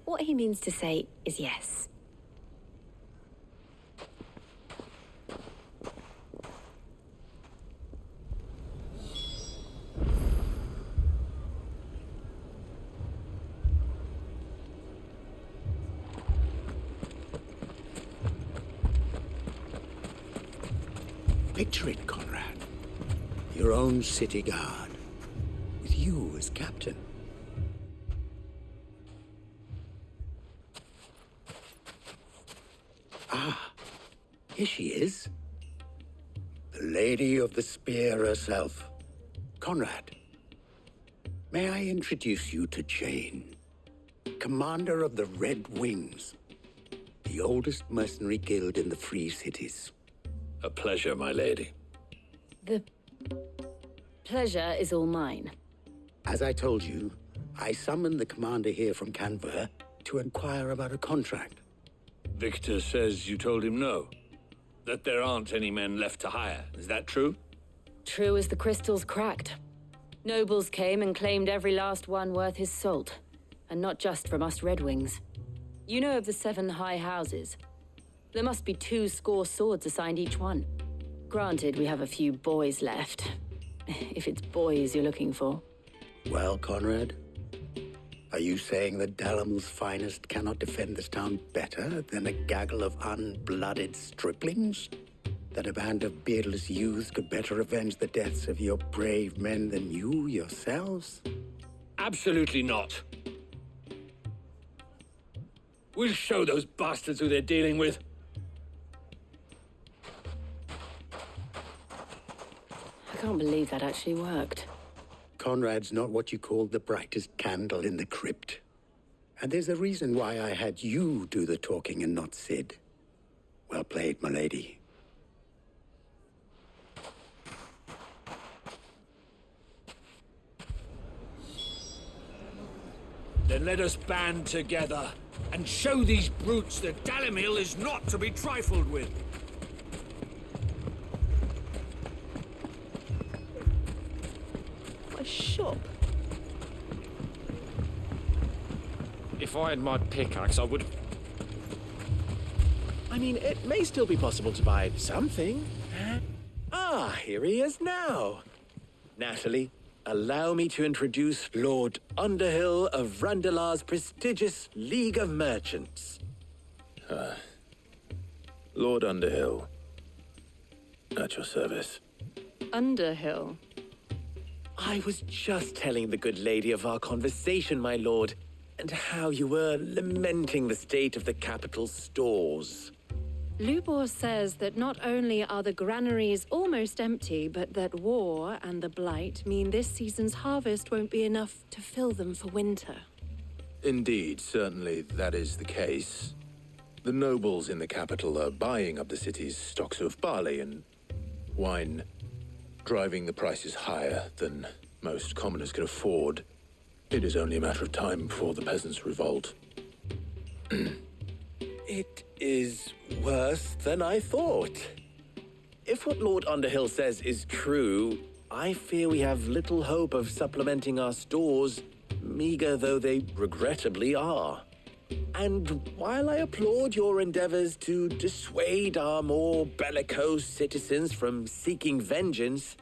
S15: What he means to say is yes.
S9: Picture it, Conrad. Your own city guard, with you as captain. Ah, here she is. The Lady of the Spear herself. Conrad, may I introduce you to Jane, commander of the Red Wings, the oldest mercenary guild in the Free Cities.
S13: A pleasure, my lady.
S15: The pleasure is all mine.
S9: As I told you, I summoned the commander here from Canberra to inquire about a contract.
S19: Victor says you told him no. That there aren't any men left to hire. Is that true?
S15: True as the crystals cracked. Nobles came and claimed every last one worth his salt. And not just from us Red Wings. You know of the 7 high houses. There must be 2 swords assigned each one. Granted, we have a few boys left. If it's boys you're looking for.
S9: Well, Conrad, are you saying that Dalamil's finest cannot defend this town better than a gaggle of unblooded striplings? That a band of beardless youths could better avenge the deaths of your brave men than you yourselves?
S20: Absolutely not. We'll show those bastards who they're dealing with.
S15: I can't believe that actually worked.
S9: Conrad's not what you call the brightest candle in the crypt. And there's a reason why I had you do the talking and not Sid. Well played, my lady.
S20: Then let us band together and show these brutes that Dalamil is not to be trifled with.
S2: A shop?
S5: If I had my pickaxe, I would... I mean, it may still be possible to buy something. Ah, here he is now. Natalie, allow me to introduce Lord Underhill of Randalar's prestigious League of Merchants.
S13: Lord Underhill. At your service.
S12: Underhill?
S5: I was just telling the good lady of our conversation, my lord, and how you were lamenting the state of the capital's stores.
S12: Lubor says that not only are the granaries almost empty, but that war and the Blight mean this season's harvest won't be enough to fill them for winter.
S13: Indeed, certainly that is the case. The nobles in the capital are buying up the city's stocks of barley and wine, driving the prices higher than most commoners can afford. It is only a matter of time before the peasants revolt.
S5: It is worse than I thought. If what Lord Underhill says is true, I fear we have little hope of supplementing our stores, meager though they regrettably are. And while I applaud your endeavors to dissuade our more bellicose citizens from seeking vengeance,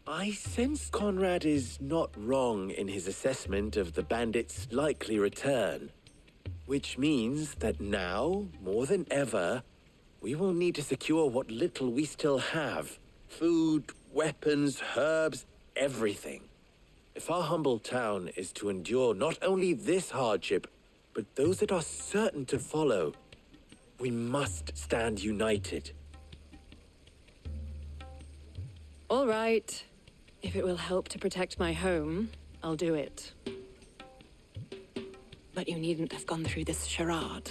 S5: I sense Conrad is not wrong in his assessment of the bandits' likely return. Which means that now, more than ever, we will need to secure what little we still have. Food, weapons, herbs, everything. If our humble town is to endure not only this hardship, but those that are certain to follow, we must stand united.
S12: All right. If it will help to protect my home, I'll do it. But you needn't have gone through this charade.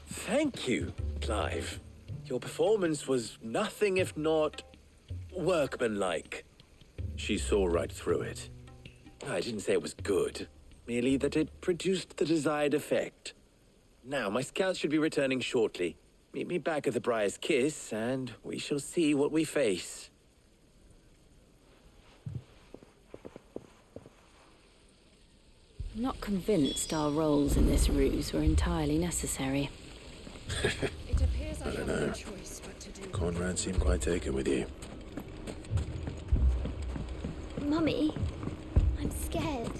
S5: Thank you, Clive. Your performance was nothing if not workmanlike.
S13: She saw right through it.
S5: I didn't say it was good, merely that it produced the desired effect. Now, my scouts should be returning shortly. Meet me back at the Briar's Kiss, and we shall see what we face.
S15: I'm not convinced our roles in this ruse were entirely necessary.
S2: It appears
S13: I don't
S2: have
S13: know.
S2: no choice but to do.
S13: Conrad seemed quite taken with you.
S11: Mummy, I'm scared.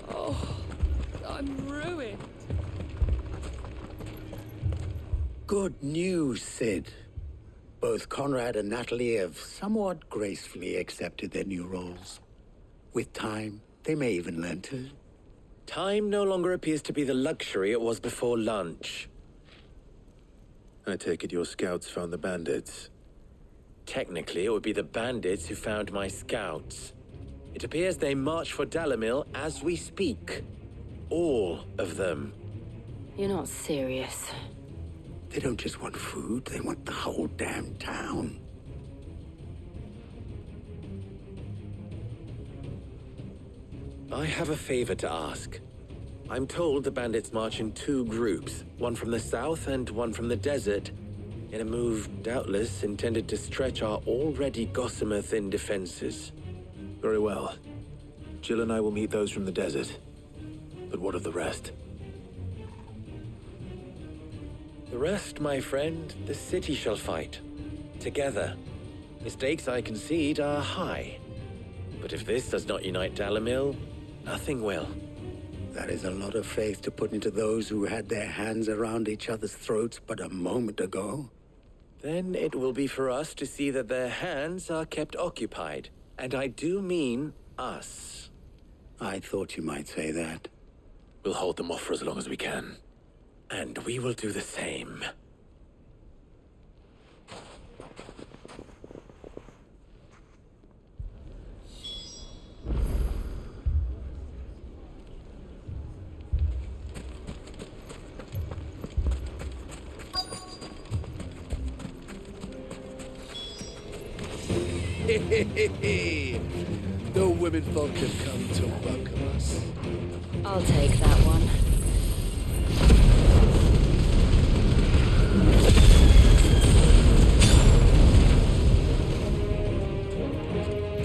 S21: Oh,
S9: Good news, Sid. Both Conrad and Natalie have somewhat gracefully accepted their new roles. With time, they may even learn to...
S22: Time no longer appears to be the luxury it was before lunch.
S13: I take it your scouts found the bandits.
S22: Technically, it would be the bandits who found my scouts. It appears they march for Dalamil as we speak. All of them.
S15: You're not serious.
S9: They don't just want food, they want the whole damn town.
S22: I have a favor to ask. I'm told the bandits march in two groups, one from the south and one from the desert, in a move doubtless intended to stretch our already gossamer-thin defenses.
S13: Very well. Jill and I will meet those from the desert. But what of the rest?
S22: The rest, my friend, the city shall fight. Together. The stakes, I concede, are high. But if this does not unite Dalamil, nothing will.
S9: That is a lot of faith to put into those who had their hands around each other's throats but a moment ago.
S22: Then it will be for us to see that their hands are kept occupied. And I do mean us.
S9: I thought you might say that.
S13: We'll hold them off for as long as we can.
S22: And we will do the same.
S10: The women folk have come to welcome us.
S15: I'll take that one.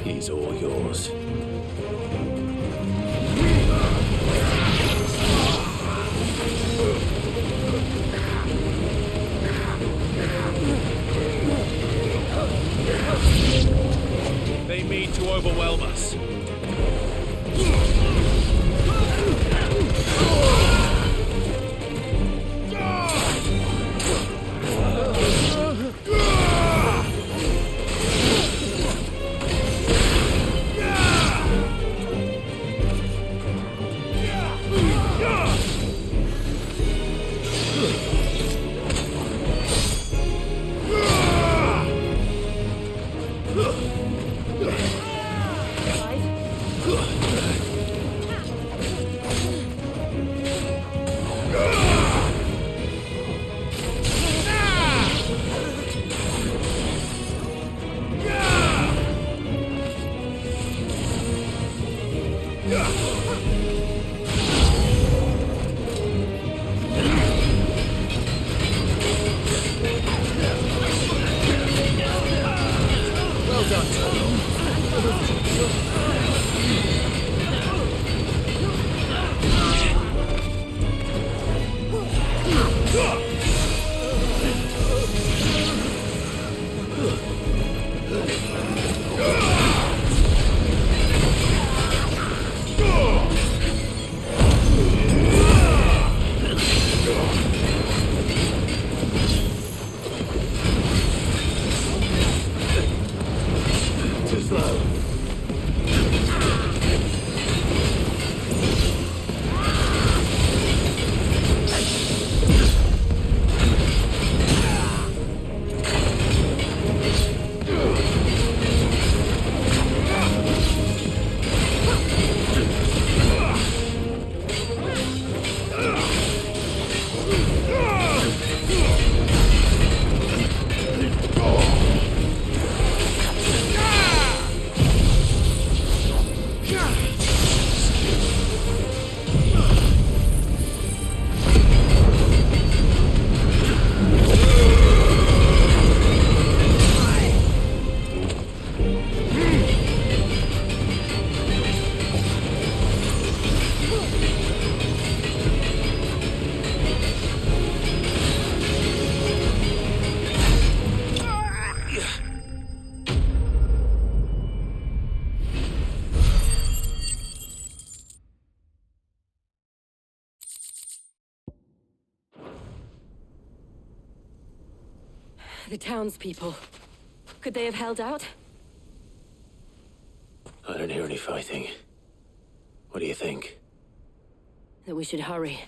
S13: He's all yours.
S18: They mean to overwhelm us.
S10: Too slow.
S1: The townspeople. Could they have held out?
S13: I don't hear any fighting. What do you think?
S1: That we should hurry.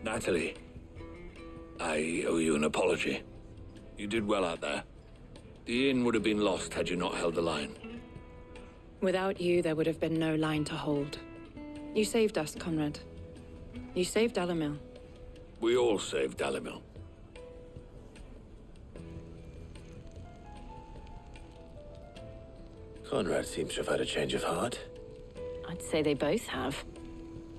S20: Natalie, I owe you an apology. You did well out there. The inn would have been lost had you not held the line.
S4: Without you, there would have been no line to hold. You saved us, Conrad. You saved Dalamil.
S20: We all saved Dalamil.
S13: Conrad seems to have had a change of heart.
S1: I'd say they both have.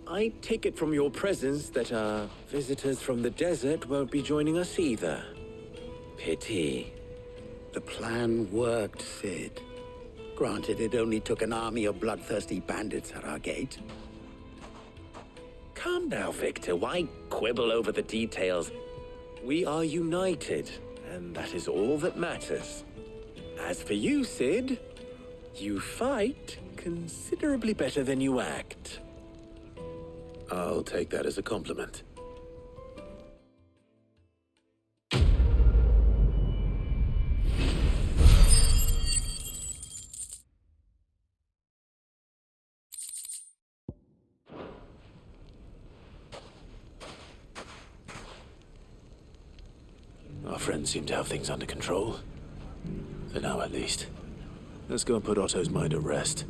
S22: I take it from your presence that our visitors from the desert won't be joining us either. Pity.
S9: The plan worked, Sid. Granted, it only took an army of bloodthirsty bandits at our gate.
S22: Calm now, Victor. Why quibble over the details? We are united, and that is all that matters. As for you, Sid, you fight considerably better than you act.
S13: I'll take that as a compliment. Our friends seem to have things under control. For now, at least. Let's go and put Otto's mind at rest.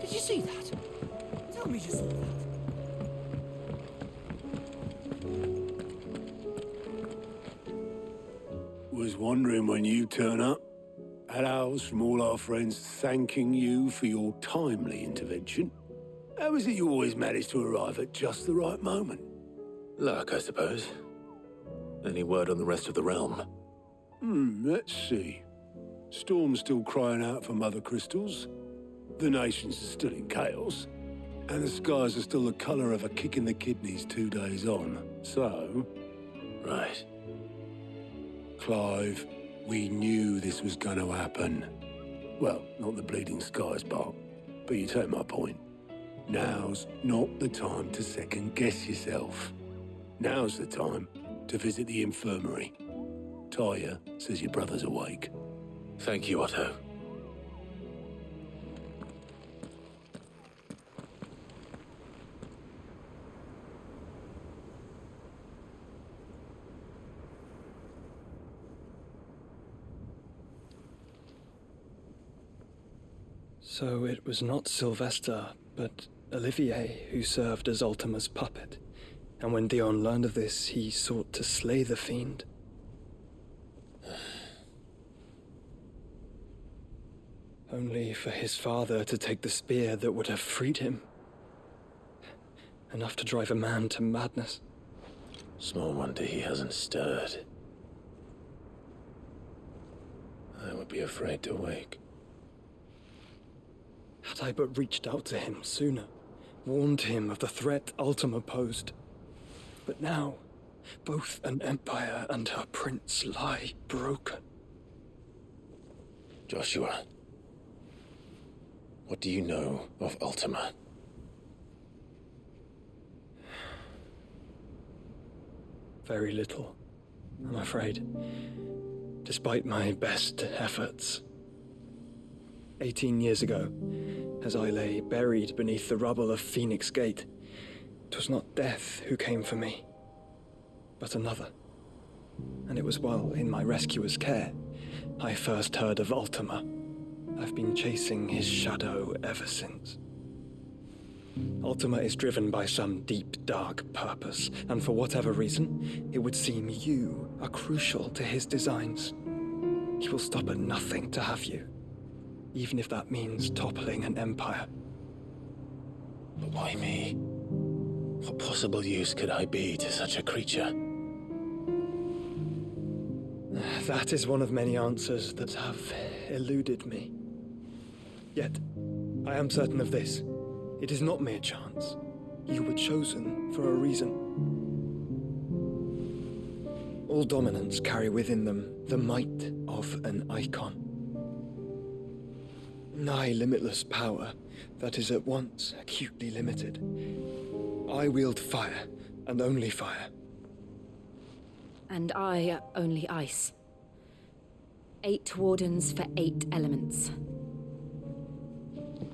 S17: Did you see that? Tell me you saw that.
S7: Was wondering when you turn up. Hellos from all our friends thanking you for your timely intervention. How is it you always manage to arrive at just the right moment?
S13: Luck, I suppose. Any word on the rest of the realm?
S7: Let's see. Storm's still crying out for mother crystals. The nations are still in chaos. And the skies are still the colour of a kick in the kidneys 2 days on. So...
S13: Right.
S7: Clive, we knew this was going to happen. Well, not the bleeding skies part, but you take my point. Now's not the time to second-guess yourself. Now's the time to visit the infirmary. Tyre says your brother's awake.
S13: Thank you, Otto.
S14: So it was not Sylvester, but Olivier who served as Ultima's puppet. And when Dion learned of this, he sought to slay the fiend. Only for his father to take the spear that would have freed him. Enough to drive a man to madness.
S13: Small wonder he hasn't stirred. I would be afraid to wake.
S14: Had I but reached out to him sooner, warned him of the threat Ultima posed. But now, both an empire and her prince lie broken.
S13: Joshua, what do you know of Ultima?
S14: Very little, I'm afraid. Despite my best efforts. 18 years ago, as I lay buried beneath the rubble of Phoenix Gate, 'twas not death who came for me, but another. And it was while in my rescuer's care, I first heard of Ultima. I've been chasing his shadow ever since. Ultima is driven by some deep, dark purpose, and for whatever reason, it would seem you are crucial to his designs. He will stop at nothing to have you, even if that means toppling an empire.
S13: But why me? What possible use could I be to such a creature?
S14: That is one of many answers that have eluded me. Yet, I am certain of this. It is not mere chance. You were chosen for a reason. All dominants carry within them the might of an icon. Nigh limitless power that is at once acutely limited. I wield fire, and only fire.
S15: And I only ice. 8 wardens for 8 elements.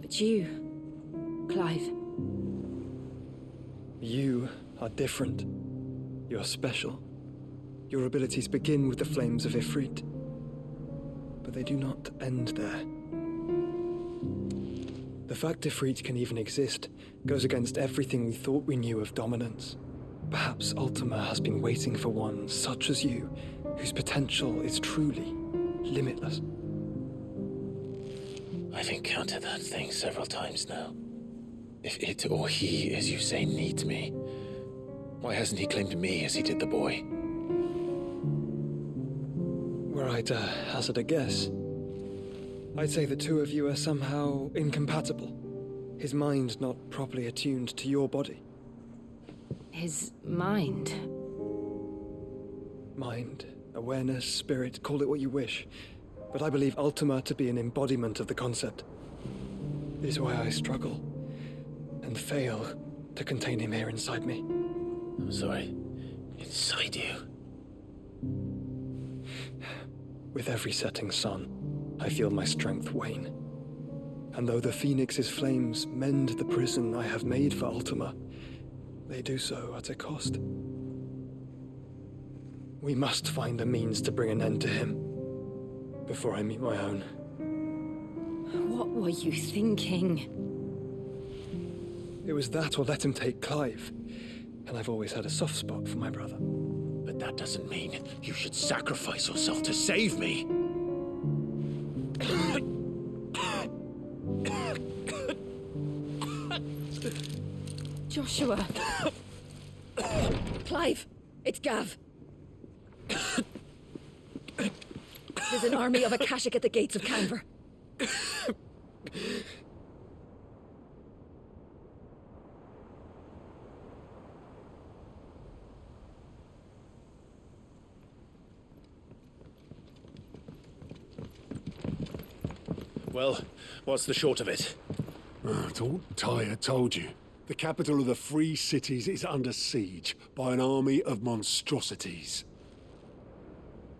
S15: But you, Clive.
S14: You are different. You're special. Your abilities begin with the flames of Ifrit. But they do not end there. The fact Ifrit can even exist goes against everything we thought we knew of dominance. Perhaps Ultima has been waiting for one such as you, whose potential is truly limitless.
S13: I've encountered that thing several times now. If it or he, as you say, needs me, why hasn't he claimed me as he did the boy?
S14: Were I to hazard a guess, I'd say the two of you are somehow incompatible. His mind not properly attuned to your body.
S15: His mind?
S14: Mind, awareness, spirit, call it what you wish. But I believe Ultima to be an embodiment of the concept. It is why I struggle and fail to contain him here inside me.
S13: I'm sorry. Inside you?
S14: With every setting sun, I feel my strength wane. And though the Phoenix's flames mend the prison I have made for Ultima, they do so at a cost. We must find a means to bring an end to him before I meet my own.
S15: What were you thinking?
S14: It was that or let him take Clive. And I've always had a soft spot for my brother.
S13: But that doesn't mean you should sacrifice yourself to save me.
S15: Joshua.
S1: Clive, it's Gav. There's an army of Akashic at the gates of Canver.
S13: Well, what's the short of it?
S7: Thought Tyre told you. The capital of the Free Cities is under siege by an army of monstrosities.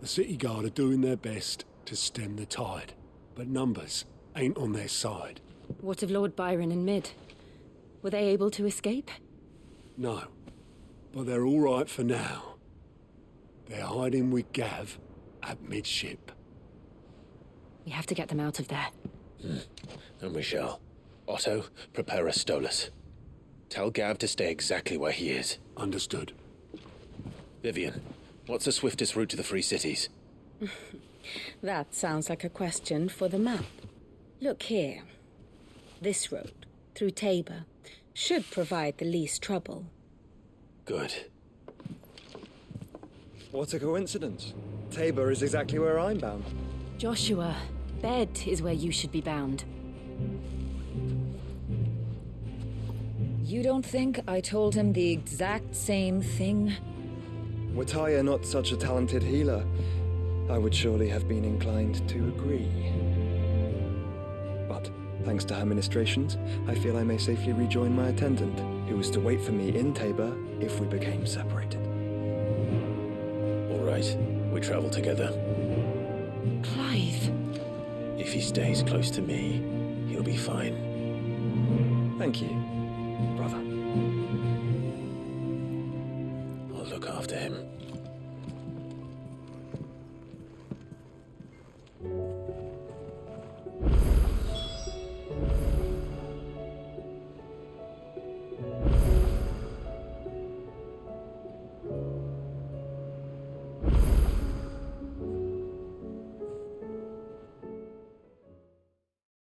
S7: The city guard are doing their best to stem the tide, but numbers ain't on their side.
S15: What of Lord Byron and Mid? Were they able to escape?
S7: No, but they're all right for now. They're hiding with Gav at midship.
S15: We have to get them out of there.
S13: And we shall. Otto, prepare a Stolas. Tell Gav to stay exactly where he is.
S7: Understood.
S13: Vivian, what's the swiftest route to the Free Cities?
S3: That sounds like a question for the map. Look here. This road, through Tabor, should provide the least trouble.
S13: Good.
S14: What a coincidence. Tabor is exactly where I'm bound.
S15: Joshua, bed is where you should be bound.
S3: You don't think I told him the exact same thing?
S14: Were Tyre not such a talented healer, I would surely have been inclined to agree. But, thanks to her ministrations, I feel I may safely rejoin my attendant, who was to wait for me in Tabor if we became separated.
S13: All right, we travel together.
S15: Clive.
S13: If he stays close to me, he'll be fine.
S14: Thank you, brother.